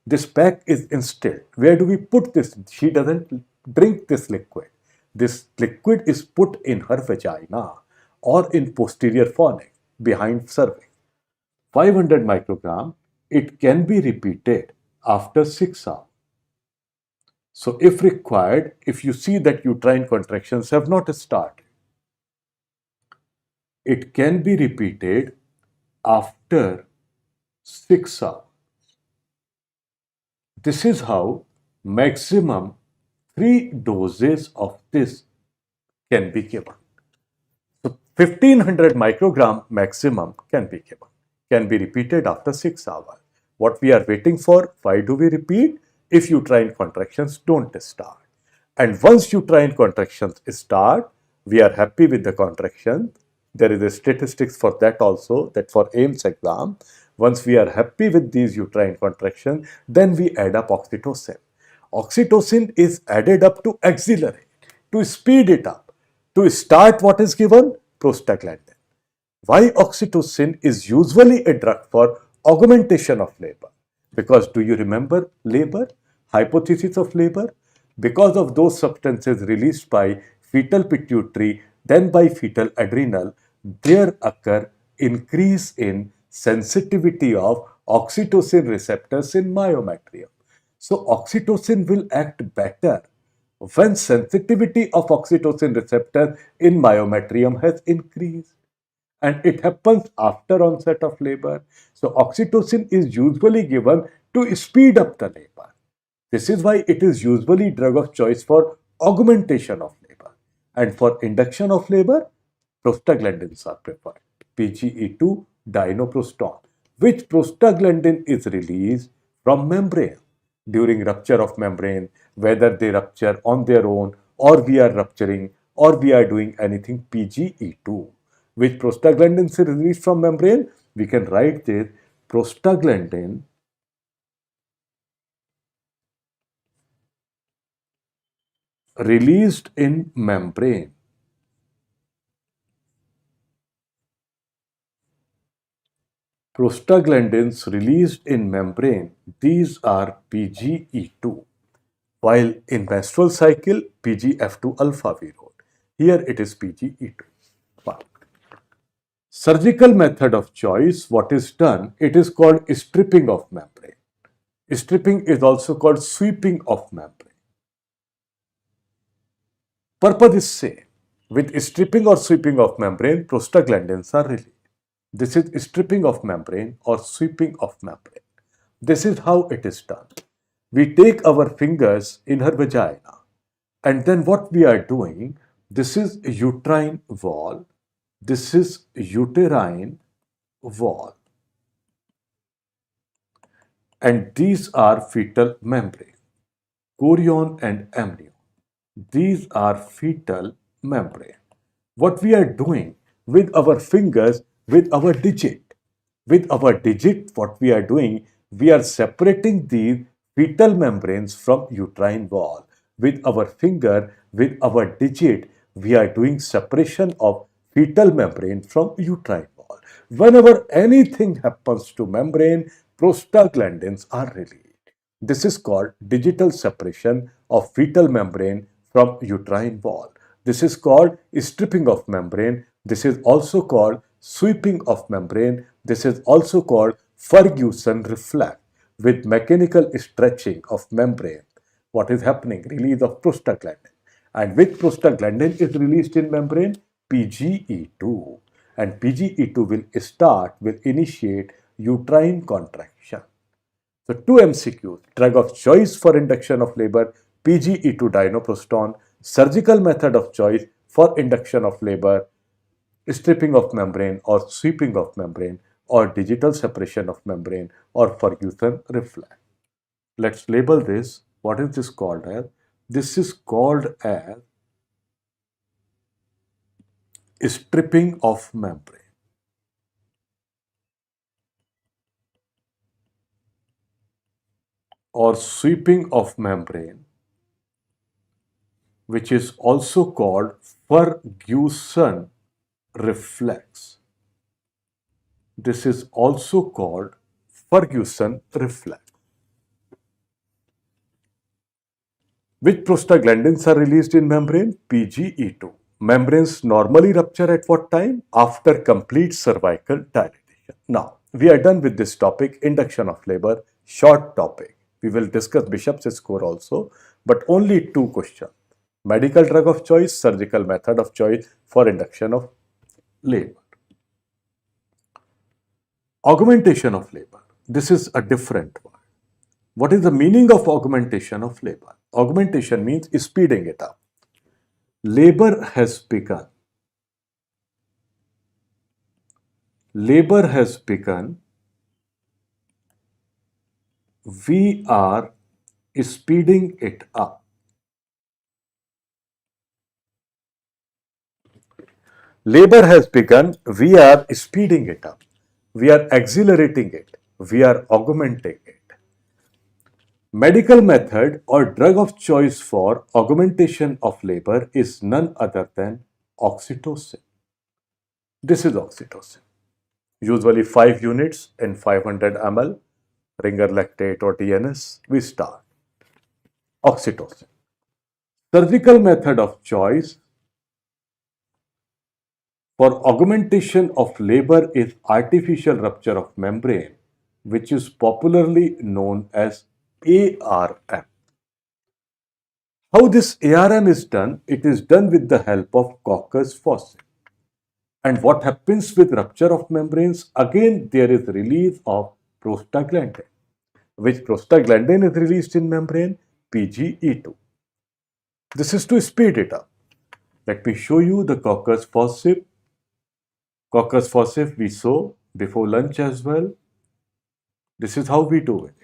This pack is instilled. Where do we put this? She doesn't drink this liquid. This liquid is put in her vagina or in posterior fornix, behind cervix. 500 microgram, it can be repeated after 6 hours. So if required, if you see that uterine contractions have not started, it can be repeated after 6 hours. This is how maximum 3 doses of this can be given. So 1500 microgram maximum can be given, can be repeated after 6 hours. What we are waiting for, why do we repeat? If uterine contractions don't start. And once uterine contractions start, we are happy with the contraction. There is a statistics for that also, that for AIMS exam, once we are happy with these uterine contractions, then we add up oxytocin. Oxytocin is added up to accelerate, to speed it up, to start what is given? Prostaglandin. Why oxytocin is usually a drug for augmentation of labor? Because do you remember labor? Hypothesis of labor? Because of those substances released by fetal pituitary, then by fetal adrenal, there occur increase in sensitivity of oxytocin receptors in myometrium. So oxytocin will act better when sensitivity of oxytocin receptor in myometrium has increased. And it happens after onset of labor. So oxytocin is usually given to speed up the labor. This is why it is usually drug of choice for augmentation of labor. And for induction of labor, prostaglandins are preferred. PGE2, dinoproston. Which prostaglandin is released from membrane during rupture of membrane, whether they rupture on their own or we are rupturing or we are doing anything, PGE2. Which prostaglandin is released from membrane? We can write this prostaglandin released in membrane. Prostaglandins released in membrane, these are PGE2. While in menstrual cycle, PGF2 alpha we wrote. Here it is PGE2. Fine. Surgical method of choice, what is done? It is called stripping of membrane. Stripping is also called sweeping of membrane. Purpose is same. With stripping or sweeping of membrane, prostaglandins are released. This is stripping of membrane or sweeping of membrane. This is how it is done. We take our fingers in her vagina and then what we are doing, this is uterine wall, this is uterine wall, and these are fetal membrane, chorion and amnion. These are fetal membrane. What we are doing with our fingers, with our digit, what we are doing, we are separating these fetal membranes from uterine wall. With our finger, with our digit, we are doing separation of fetal membrane from uterine wall. Whenever anything happens to membrane, prostaglandins are released. This is called digital separation of fetal membrane from uterine wall. This is called stripping of membrane. This is also called sweeping of membrane. This is also called Ferguson reflex with mechanical stretching of membrane. What is happening? Release of prostaglandin. And which prostaglandin is released in membrane? PGE2. And PGE2 will initiate uterine contraction. So, two MCQs, drug of choice for induction of labor, PGE2 dinoproston, surgical method of choice for induction of labor, stripping of membrane or sweeping of membrane or digital separation of membrane or Ferguson reflex. Let's label this. What is this called as? This is called as stripping of membrane or sweeping of membrane, which is also called Ferguson reflex. This is also called Ferguson reflex. Which prostaglandins are released in membrane? PGE2. Membranes normally rupture at what time? After complete cervical dilatation. Now, we are done with this topic, induction of labor, short topic. We will discuss Bishop's score also, but only two questions. Medical drug of choice, surgical method of choice for induction of labor. Augmentation of labor. This is a different one. What is the meaning of augmentation of labor? Augmentation means speeding it up. Labor has begun. Labor has begun. We are speeding it up. Labor has begun. We are speeding it up. We are accelerating it. We are augmenting it. Medical method or drug of choice for augmentation of labor is none other than oxytocin. This is oxytocin. Usually 5 units in 500 ml, ringer lactate or DNS, we start. Oxytocin. Surgical method of choice for augmentation of labor is artificial rupture of membrane, which is popularly known as ARM. How this ARM is done? It is done with the help of coccus faucet. And what happens with rupture of membranes? Again, there is release of prostaglandin. Which prostaglandin is released in membrane? PGE2. This is to speed it up. Let me show you the coccus forceps. Coccus forceps we saw before lunch as well. This is how we do it.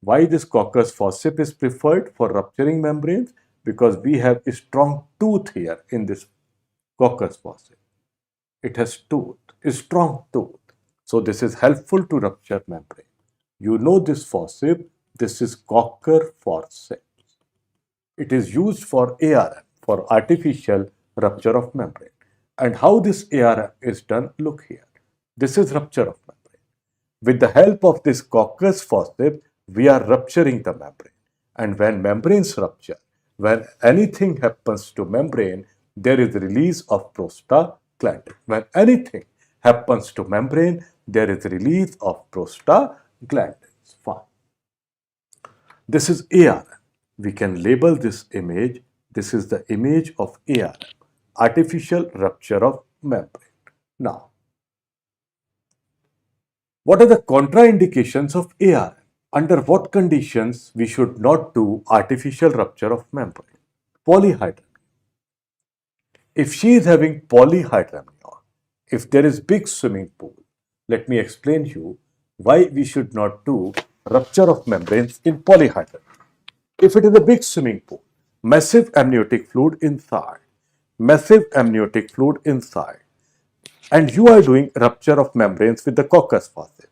Why this coccus forceps is preferred for rupturing membranes? Because we have a strong tooth here in this coccus forceps. It has tooth, a strong tooth. So this is helpful to rupture membrane. You know this forceps, this is cocker forceps. It is used for ARM, for artificial rupture of membrane. And how this ARM is done, look here. This is rupture of membrane. With the help of this coccus forceps, we are rupturing the membrane. And when membranes rupture, when anything happens to membrane, there is release of prostaglandin. When anything happens to membrane, there is release of prostaglandins. Fine. This is ARM. We can label this image. This is the image of ARM, artificial rupture of membrane. Now, what are the contraindications of ARM? Under what conditions we should not do artificial rupture of membrane? Polyhydramnion. If she is having polyhydramnion, if there is big swimming pool, let me explain you why we should not do rupture of membranes in polyhydramnion. If it is a big swimming pool, massive amniotic fluid inside, and you are doing rupture of membranes with the coccus forceps.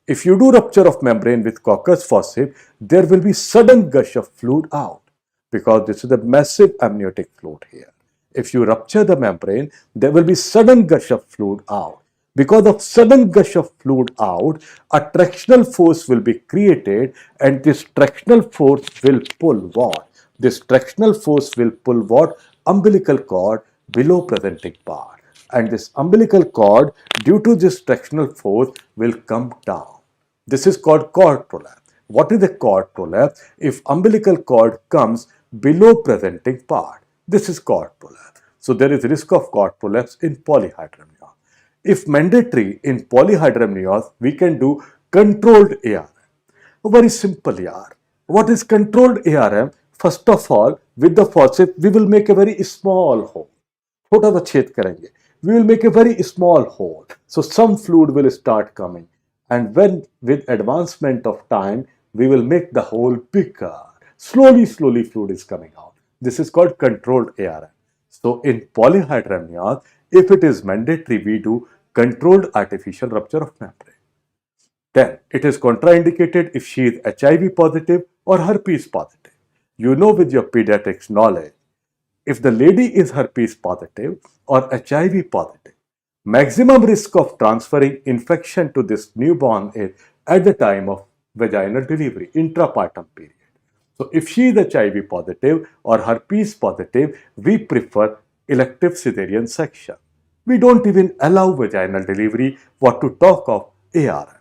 If you do rupture of membrane with coccus forceps, there will be sudden gush of fluid out because this is a massive amniotic fluid here. If you rupture the membrane, there will be sudden gush of fluid out. Because of sudden gush of fluid out, a tractional force will be created, and this tractional force will pull what? This tractional force will pull what? Umbilical cord below presenting part. And this umbilical cord, due to this tractional force, will come down. This is called cord prolapse. What is a cord prolapse? If umbilical cord comes below presenting part, this is cord prolapse. So there is risk of cord prolapse in polyhydramnion. If mandatory in polyhydramnios, we can do controlled ARM. Very simple yaar. What is controlled ARM? First of all, with the forceps, we will make a very small hole. छोटा सा छेद करेंगे. We will make a very small hole. So some fluid will start coming. And when with advancement of time, we will make the hole bigger. Slowly fluid is coming out. This is called controlled ARM. So in polyhydramnios, if it is mandatory, we do controlled artificial rupture of membrane. Then it is contraindicated if she is HIV positive or herpes positive. You know with your pediatrics knowledge, if the lady is herpes positive or HIV positive, maximum risk of transferring infection to this newborn is at the time of vaginal delivery, intrapartum period. So if she is HIV positive or herpes positive, we prefer elective cesarean section. We don't even allow vaginal delivery, what to talk of ARM.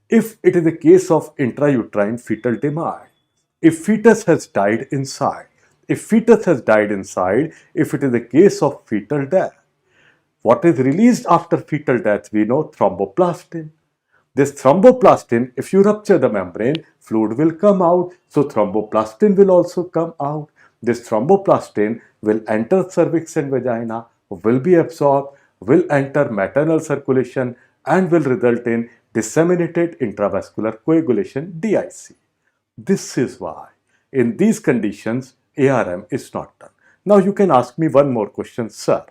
If it is a case of intrauterine fetal demise, if fetus has died inside, if it is a case of fetal death, what is released after fetal death? We know thromboplastin. This thromboplastin, if you rupture the membrane, fluid will come out. So thromboplastin will also come out. This thromboplastin will enter cervix and vagina, will be absorbed, will enter maternal circulation, and will result in disseminated intravascular coagulation, DIC. This is why in these conditions ARM is not done. Now you can ask me one more question, sir.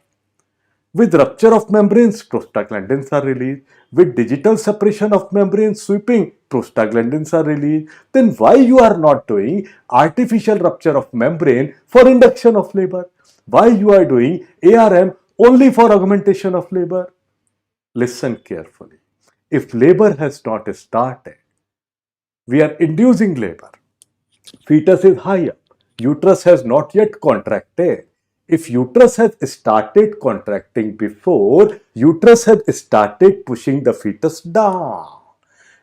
With rupture of membranes, prostaglandins are released. With digital separation of membranes, sweeping, prostaglandins are released. Then why you are not doing artificial rupture of membrane for induction of labor? Why you are doing ARM only for augmentation of labor? Listen carefully. If labor has not started, we are inducing labor. Fetus is high up. Uterus has not yet contracted. If uterus has started contracting before, uterus has started pushing the fetus down.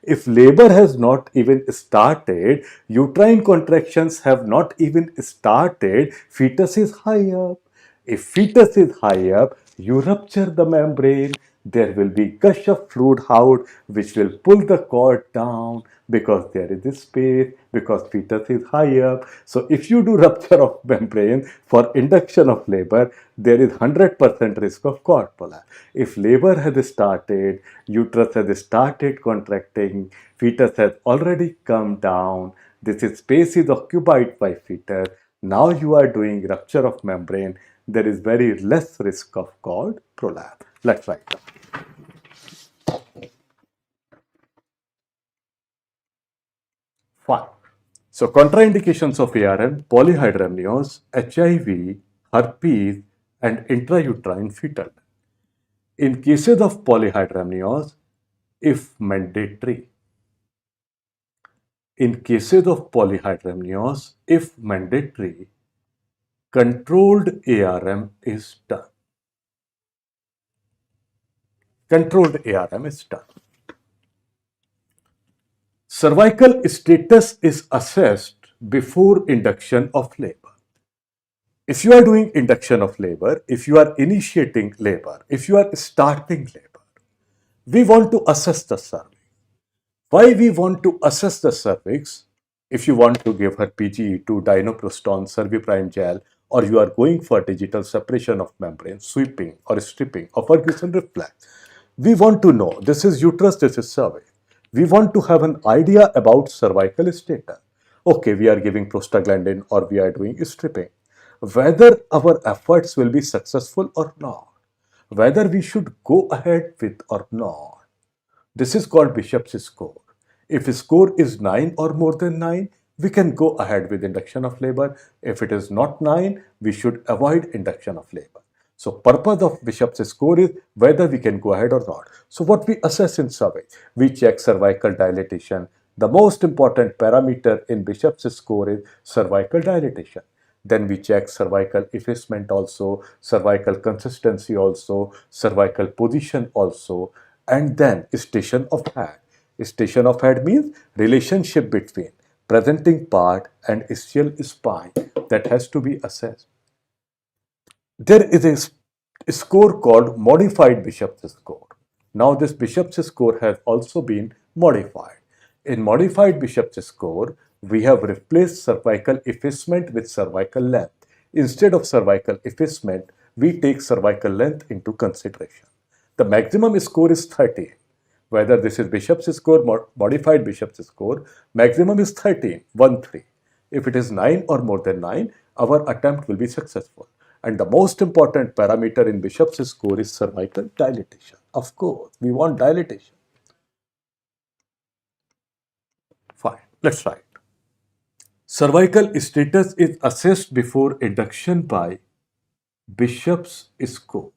If labor has not even started, uterine contractions have not even started, fetus is high up. If fetus is high up, you rupture the membrane. there will be gush of fluid out which will pull the cord down because there is this space, because fetus is high up. So if you do rupture of membrane for induction of labor, there is 100% risk of cord prolapse. If labor has started, uterus has started contracting, fetus has already come down, this is space is occupied by fetus, now you are doing rupture of membrane, there is very less risk of cord prolapse. Let's write down. Fine. So contraindications of ARM, polyhydramnios, HIV, herpes, and intrauterine fetal. In cases of polyhydramnios, if mandatory. In cases of polyhydramnios, if mandatory, controlled ARM is done. Controlled ARM is done. Cervical status is assessed before induction of labor. If you are doing induction of labor, if you are initiating labor, if you are starting labor, we want to assess the cervix. Why we want to assess the cervix? If you want to give her PGE2, dinoprostone, cerviprime gel, or you are going for digital separation of membrane, sweeping or stripping or Ferguson reflex, we want to know, this is uterus, this is cervix. We want to have an idea about cervical status. Okay, we are giving prostaglandin or we are doing stripping. Whether our efforts will be successful or not, whether we should go ahead with or not. This is called Bishop's score. If score is 9 or more than 9, we can go ahead with induction of labor. If it is not 9, we should avoid induction of labor. So purpose of Bishop's score is whether we can go ahead or not. So what we assess in survey, we check cervical dilatation. The most important parameter in Bishop's score is cervical dilatation. Then we check cervical effacement also, cervical consistency also, cervical position also, and then station of head. Station of head means relationship between presenting part and ischial spine that has to be assessed. There is a score called modified Bishop's score. Now this Bishop's score has also been modified. In modified Bishop's score, we have replaced cervical effacement with cervical length. Instead of cervical effacement, we take cervical length into consideration. The maximum score is 13. Whether this is Bishop's score, modified Bishop's score, maximum is 13, 1, 3. If it is 9 or more than 9, our attempt will be successful. And the most important parameter in Bishop's score is cervical dilatation. Of course, we want dilatation. Fine, let's write. Cervical status is assessed before induction by Bishop's score.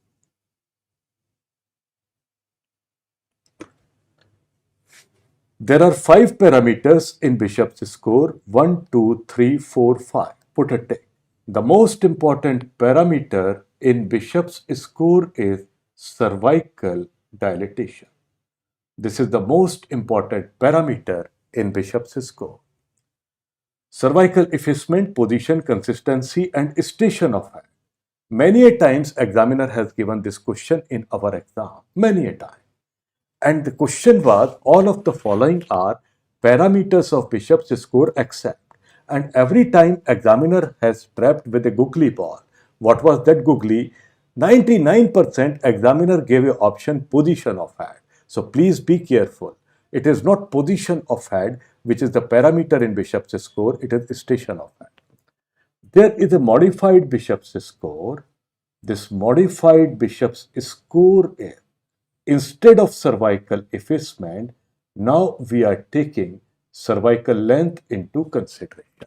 There are 5 parameters in Bishop's score, 1, 2, 3, 4, 5. Put a tick. The most important parameter in Bishop's score is cervical dilatation. This is the most important parameter in Bishop's score. Cervical effacement, position, consistency, and station of head. Many a times examiner has given this question in our exam. Many a time. And the question was, all of the following are parameters of Bishop's score except. And every time examiner has prepped with a googly ball. What was that googly? 99% examiner gave a option position of head. So please be careful. It is not position of head which is the parameter in Bishop's score. It is station of head. There is a modified Bishop's score. This modified Bishop's score is, instead of cervical effacement, now we are taking cervical length into consideration.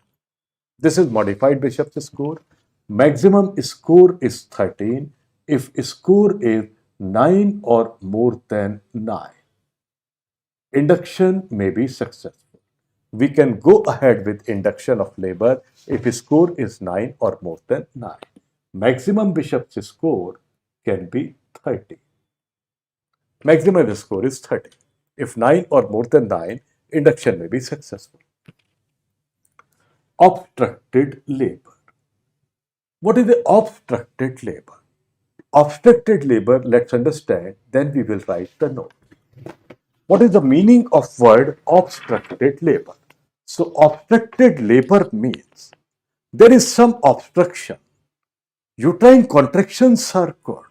This is modified Bishop's score. Maximum score is 13 if score is 9 or more than 9. Induction may be successful. We can go ahead with induction of labor if score is 9 or more than 9. Maximum Bishop's score can be 30. Maximum score is 30. If 9 or more than 9, induction may be successful. Obstructed labor. What is the obstructed labor? Obstructed labor, let's understand, then we will write the note. What is the meaning of word obstructed labor? So obstructed labor means there is some obstruction. Uterine contractions are good.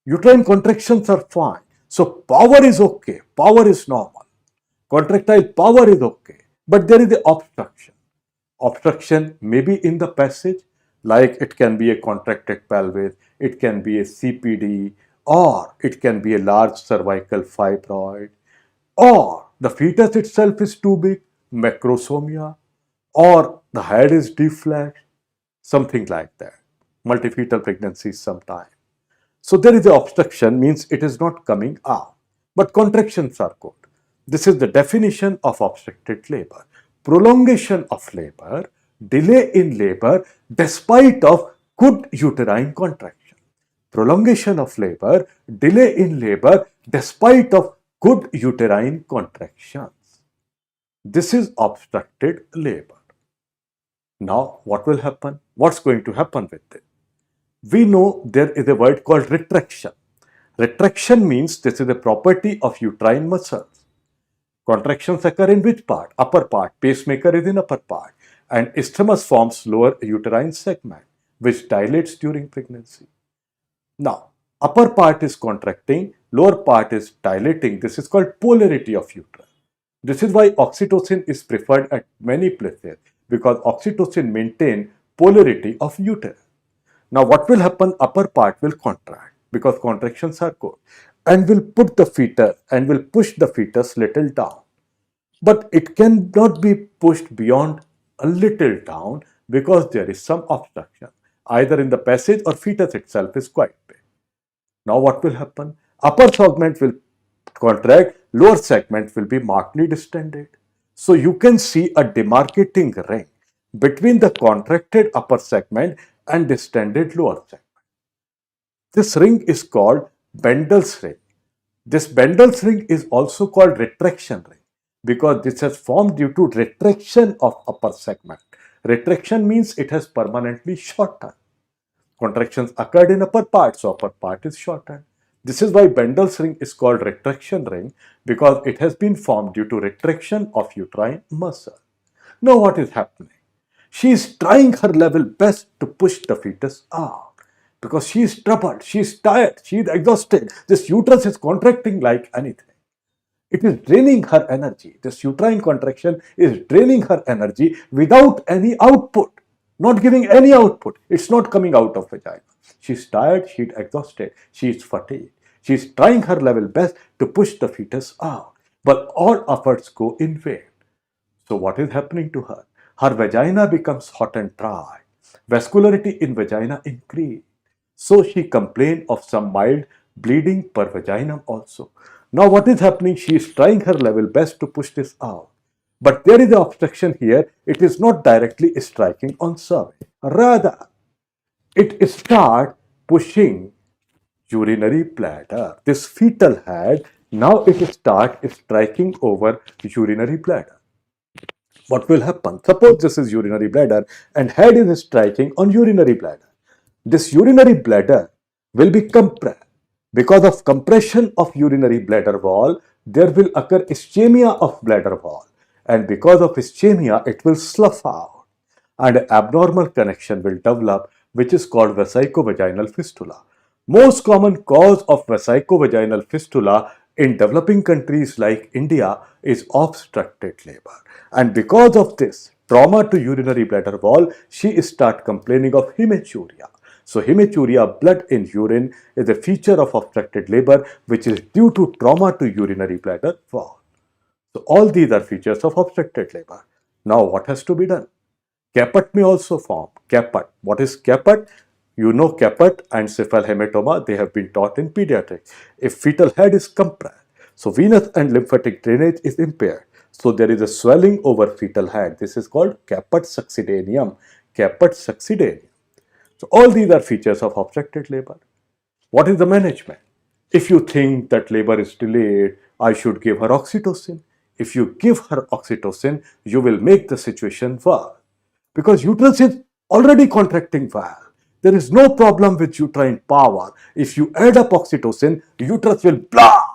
Uterine contractions are fine. So power is okay. Power is normal. Contractile power is okay. But there is the obstruction. Obstruction may be in the passage, like it can be a contracted pelvis, it can be a CPD, or it can be a large cervical fibroid, or the fetus itself is too big, macrosomia, or the head is deflated, something like that. Multifetal pregnancies sometimes. So there is the obstruction, means it is not coming out, but contractions are good. This is the definition of obstructed labor. Prolongation of labor, delay in labor despite of good uterine contraction. Prolongation of labor, delay in labor despite of good uterine contractions. This is obstructed labor. Now, what will happen? What's going to happen with it? We know there is a word called retraction. Retraction means this is a property of uterine muscles. Contractions occur in which part? Upper part. Pacemaker is in upper part. And isthmus forms lower uterine segment, which dilates during pregnancy. Now, upper part is contracting, lower part is dilating. This is called polarity of uterus. This is why oxytocin is preferred at many places, because oxytocin maintains polarity of uterus. Now what will happen? Upper part will contract because contractions are good and will put the fetus and will push the fetus little down. But it cannot be pushed beyond a little down because there is some obstruction. Either in the passage or fetus itself is quite big. Now what will happen? Upper segment will contract, lower segment will be markedly distended. So you can see a demarcating ring between the contracted upper segment and distended lower segment. This ring is called Bendel's ring. This Bendel's ring is also called retraction ring because this has formed due to retraction of upper segment. Retraction means it has permanently shortened. Contractions occurred in upper part, so upper part is shortened. This is why Bendel's ring is called retraction ring because it has been formed due to retraction of uterine muscle. Now what is happening? She is trying her level best to push the fetus out because she is troubled, she is tired, she is exhausted. This uterus is contracting like anything. It is draining her energy. This uterine contraction is draining her energy without any output, not giving any output. It's not coming out of vagina. She is tired, she is exhausted, she is fatigued. She is trying her level best to push the fetus out, but all efforts go in vain. So what is happening to her? Her vagina becomes hot and dry. Vascularity in vagina increased. So she complained of some mild bleeding per vaginum also. Now what is happening? She is trying her level best to push this out. But there is an obstruction here. It is not directly striking on cervix. Rather, it starts pushing urinary bladder. This fetal head, now it starts striking over urinary bladder. What will happen? Suppose this is urinary bladder and head is striking on urinary bladder. This urinary bladder will be compressed. Because of compression of urinary bladder wall, there will occur ischemia of bladder wall. And because of ischemia, it will slough out. And an abnormal connection will develop, which is called vesicovaginal fistula. Most common cause of vesicovaginal fistula in developing countries like India is obstructed labor. And because of this trauma to urinary bladder wall, she starts complaining of hematuria. So hematuria, blood in urine, is a feature of obstructed labor which is due to trauma to urinary bladder wall. So all these are features of obstructed labor. Now what has to be done? Caput may also form. Caput. What is caput? You know caput and cephalhematoma, they have been taught in pediatrics. If fetal head is compressed, so venous and lymphatic drainage is impaired. So there is a swelling over fetal head. This is called caput succedaneum. Caput succedaneum. So all these are features of obstructed labor. What is the management? If you think that labor is delayed, I should give her oxytocin. If you give her oxytocin, you will make the situation worse. Because uterus is already contracting well. There is no problem with uterine power. If you add up oxytocin, uterus will blast.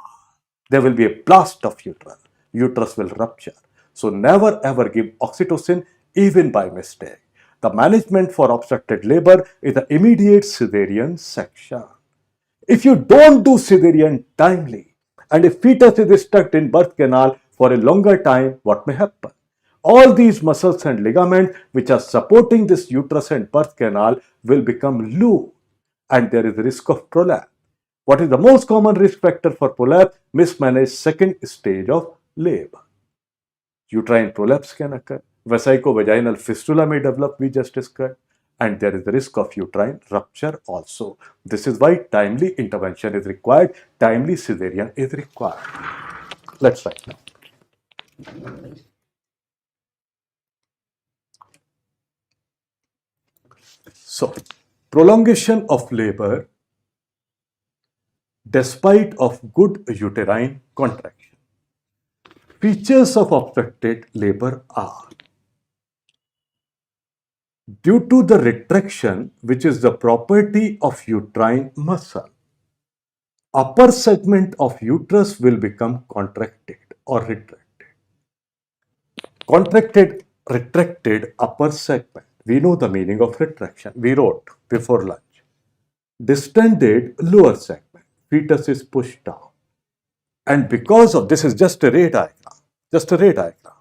There will be a blast of uterus. Uterus will rupture. So never ever give oxytocin even by mistake. The management for obstructed labor is the immediate cesarean section. If you don't do cesarean timely and if fetus is stuck in birth canal for a longer time, what may happen? All these muscles and ligaments which are supporting this uterus and birth canal will become loose and there is a risk of prolapse. What is the most common risk factor for prolapse? Mismanaged second stage of labor. Uterine prolapse can occur. Vesico-vaginal fistula may develop, we just discussed. And there is the risk of uterine rupture also. This is why timely intervention is required, timely cesarean is required. Let's write now. So, prolongation of labor despite of good uterine contraction. Features of obstructed labor are due to the retraction, which is the property of uterine muscle, upper segment of uterus will become contracted or retracted. Contracted, retracted upper segment. We know the meaning of retraction. We wrote before lunch. Distended lower segment. Fetus is pushed down. And because of this is just a ray diagram. Just a ray diagram.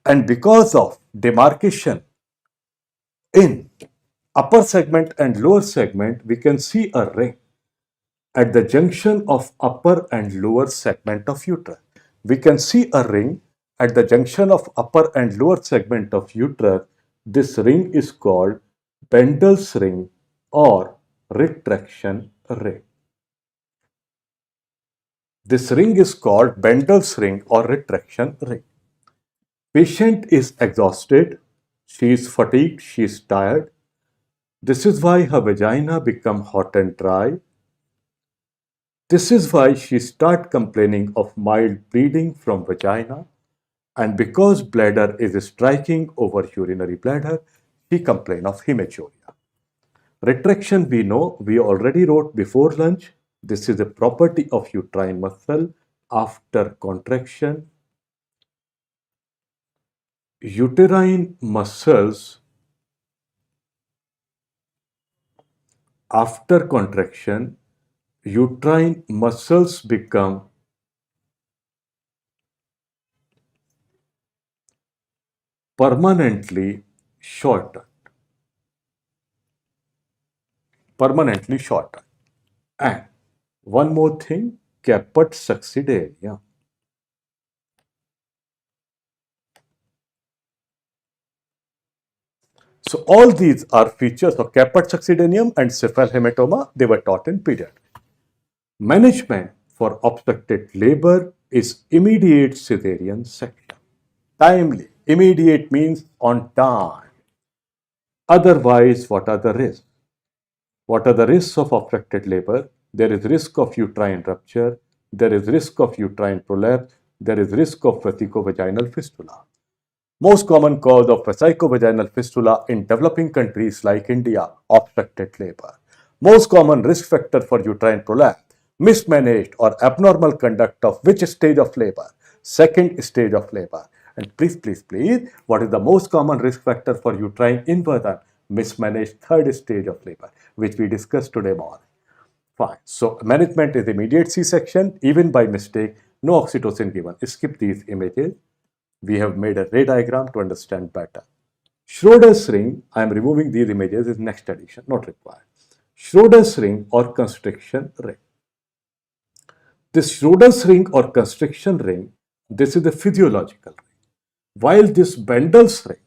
And because of demarcation in upper segment and lower segment, we can see a ring at the junction of upper and lower segment of uterus. We can see a ring at the junction of upper and lower segment of uterus. This ring is called Bendel's ring or retraction ring. This ring is called Bendel's ring or retraction ring. Patient is exhausted, she is fatigued, she is tired. This is why her vagina become hot and dry. This is why she start complaining of mild bleeding from vagina, and because bladder is striking over urinary bladder, she complain of hematuria. Retraction we know, we already wrote before lunch. This is a property of uterine muscle after contraction. Uterine muscles after contraction, uterine muscles become permanently shortened. Permanently shortened. And one more thing, caput succedaneum. So all these are features of caput succedaneum and cephalhematoma. They were taught in pediatrics. Management for obstructed labor is immediate cesarean section. Timely. Immediate means on time. Otherwise, what are the risks? What are the risks of obstructed labor? There is risk of uterine rupture. There is risk of uterine prolapse. There is risk of vesico-vaginal fistula. Most common cause of vesico-vaginal fistula in developing countries like India, obstructed labor. Most common risk factor for uterine prolapse, mismanaged or abnormal conduct of which stage of labor? Second stage of labor. And please, what is the most common risk factor for uterine inversion? Mismanaged third stage of labor, which we discussed today morning. Fine. So management is immediate C-section, even by mistake, no oxytocin given. Skip these images. We have made a ray diagram to understand better. Schroeder's ring, I am removing these images, is next edition, not required. Schroeder's ring or constriction ring. This Schroeder's ring or constriction ring, this is the physiological ring. While this Bendel's ring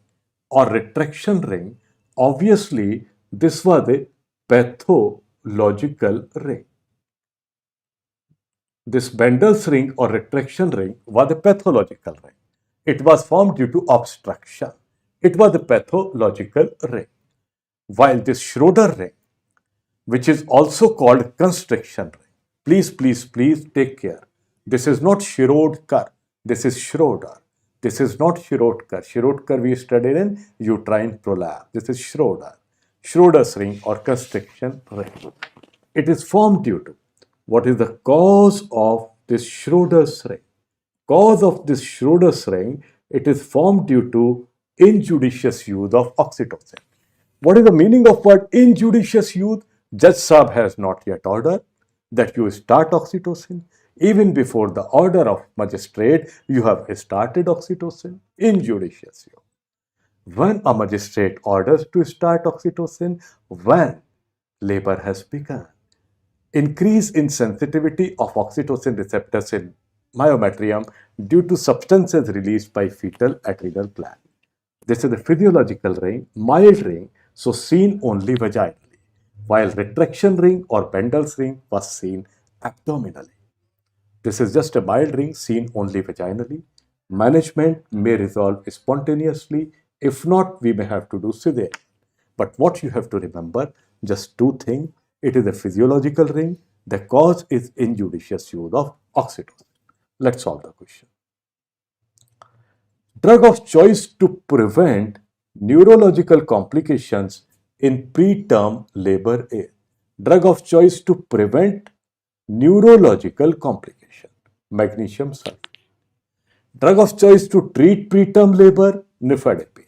or retraction ring, obviously this was a pathological ring. This Bendel's ring or retraction ring was a pathological ring. It was formed due to obstruction. It was a pathological ring. While this Schroeder ring, which is also called constriction ring, please take care. This is not Schrodker. This is Schroeder. This is not Schrodker. Schrodker we studied in uterine prolapse. This is Schroeder. Schroeder's ring or constriction ring. It is formed due to what is the cause of this Schroeder's ring? Cause of this Schroeder's ring, it is formed due to injudicious use of oxytocin. What is the meaning of word injudicious use? Judge Saab has not yet ordered that you start oxytocin. Even before the order of magistrate, you have started oxytocin. Injudicious use. When a magistrate orders to start oxytocin, when labor has begun. Increase in sensitivity of oxytocin receptors in myometrium due to substances released by fetal adrenal gland. This is a physiological ring, mild ring, so seen only vaginally, while retraction ring or Bendel's ring was seen abdominally. This is just a mild ring seen only vaginally. Management may resolve spontaneously. If not, we may have to do cesarean. But what you have to remember, just two things. It is a physiological ring. The cause is injudicious use of oxytocin. Let's solve the question. Drug of choice to prevent neurological complications in preterm labor is. Drug of choice to prevent neurological complication. Magnesium sulfate. Drug of choice to treat preterm labor. Nifedipine.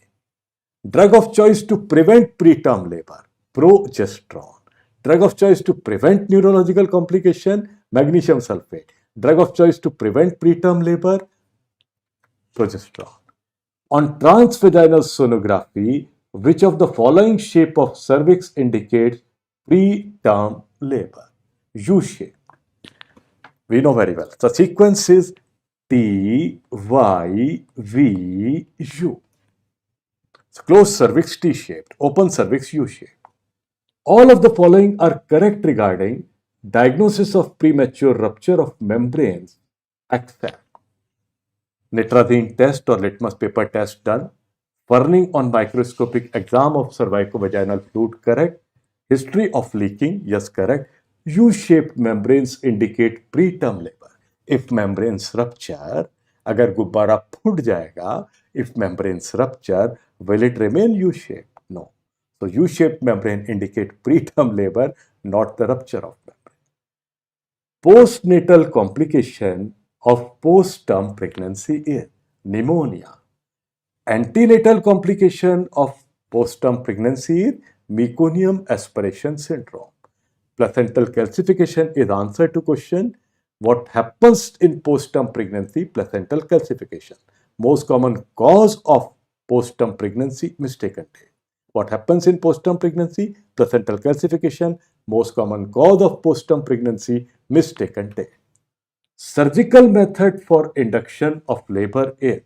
Drug of choice to prevent preterm labor. Progesterone. Drug of choice to prevent neurological complication. Magnesium sulfate. Drug of choice to prevent preterm labor. Progesterone. On transvaginal sonography, which of the following shape of cervix indicates preterm labor? U shape. We know very well. The sequence is T, Y, V, U. So closed cervix T-shaped, open cervix U-shaped. All of the following are correct regarding diagnosis of premature rupture of membranes except nitrazine test or litmus paper test done, Furning on microscopic exam of cervicovaginal fluid correct, history of leaking, yes correct, U-shaped membranes indicate preterm labor. If membranes rupture, अगर गुब्बारा फूट जाएगा, if membranes rupture, will it remain U-shaped? No. So U-shaped membrane indicate preterm labor, not the rupture of membrane. Postnatal complication of postterm pregnancy is pneumonia. Antenatal complication of postterm pregnancy is meconium aspiration syndrome. Placental calcification is answer to question what happens in postterm pregnancy, placental calcification. Most common cause of postterm pregnancy, mistaken date. What happens in postterm pregnancy? Placental calcification. Most common cause of postterm pregnancy, mistaken date. Surgical method for induction of labor is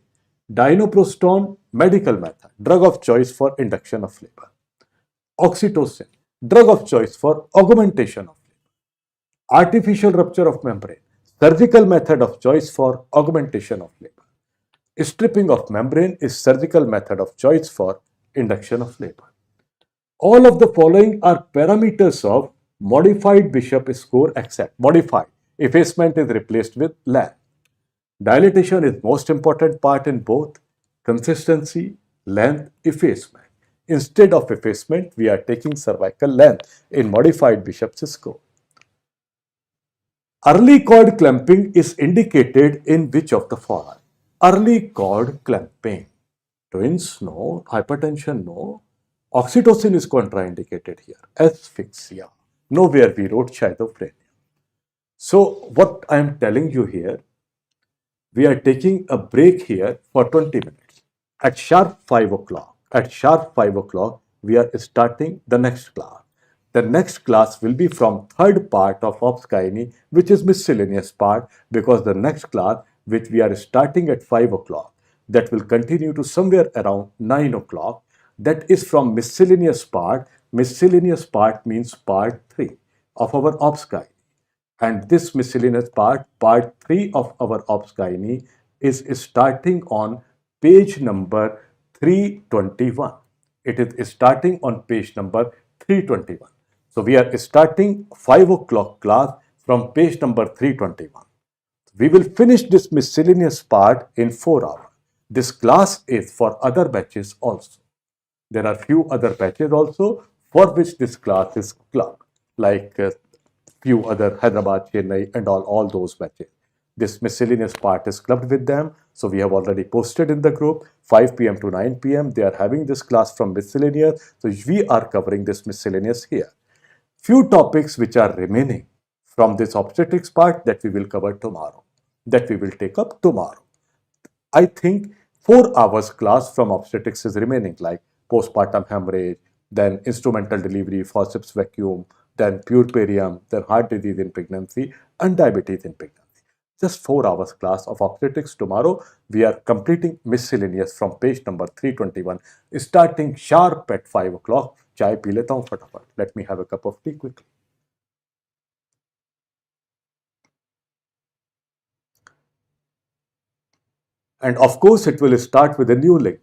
dinoprostone, medical method, drug of choice for induction of labor. Oxytocin, drug of choice for augmentation of labor. Artificial rupture of membrane, surgical method of choice for augmentation of labor. Stripping of membrane is surgical method of choice for induction of labor. All of the following are parameters of modified Bishop score except modified. Effacement is replaced with length. Dilatation is most important part in both consistency, length, effacement. Instead of effacement, we are taking cervical length in modified Bishop's score. Early cord clamping is indicated in which of the following? Early cord clamping. Twins, no. Hypertension, no. Oxytocin is contraindicated here. Asphyxia. Nowhere we wrote schizophrenia. So what I am telling you here, we are taking a break here for 20 minutes. At sharp 5 o'clock, we are starting the next class. The next class will be from third part of Obs-Gynae, which is miscellaneous part, because the next class, which we are starting at 5 o'clock, that will continue to somewhere around 9 o'clock. That is from miscellaneous part. Miscellaneous part means part 3 of our Obs-Gynae. And this miscellaneous part, part 3 of our Obs-Gynae, is starting on page number 321. It is starting on page number 321. So we are starting 5 o'clock class from page number 321. We will finish this miscellaneous part in 4 hours. This class is for other batches also. There are few other batches also. for which this class is clubbed, like few other Hyderabad, Chennai, and all those matches. This miscellaneous part is clubbed with them. So we have already posted in the group 5 p.m. to 9 p.m. They are having this class from miscellaneous. So we are covering this miscellaneous here. Few topics which are remaining from this obstetrics part that we will cover tomorrow, that we will take up tomorrow. I think 4 hours class from obstetrics is remaining, like postpartum hemorrhage, then instrumental delivery, forceps vacuum, then puerperium, then heart disease in pregnancy, and diabetes in pregnancy. Just 4 hours class of obstetrics tomorrow. We are completing miscellaneous from page number 321, starting sharp at 5 o'clock. Chai pee leta hu fatafat. Let me have a cup of tea quickly. And of course, it will start with a new link.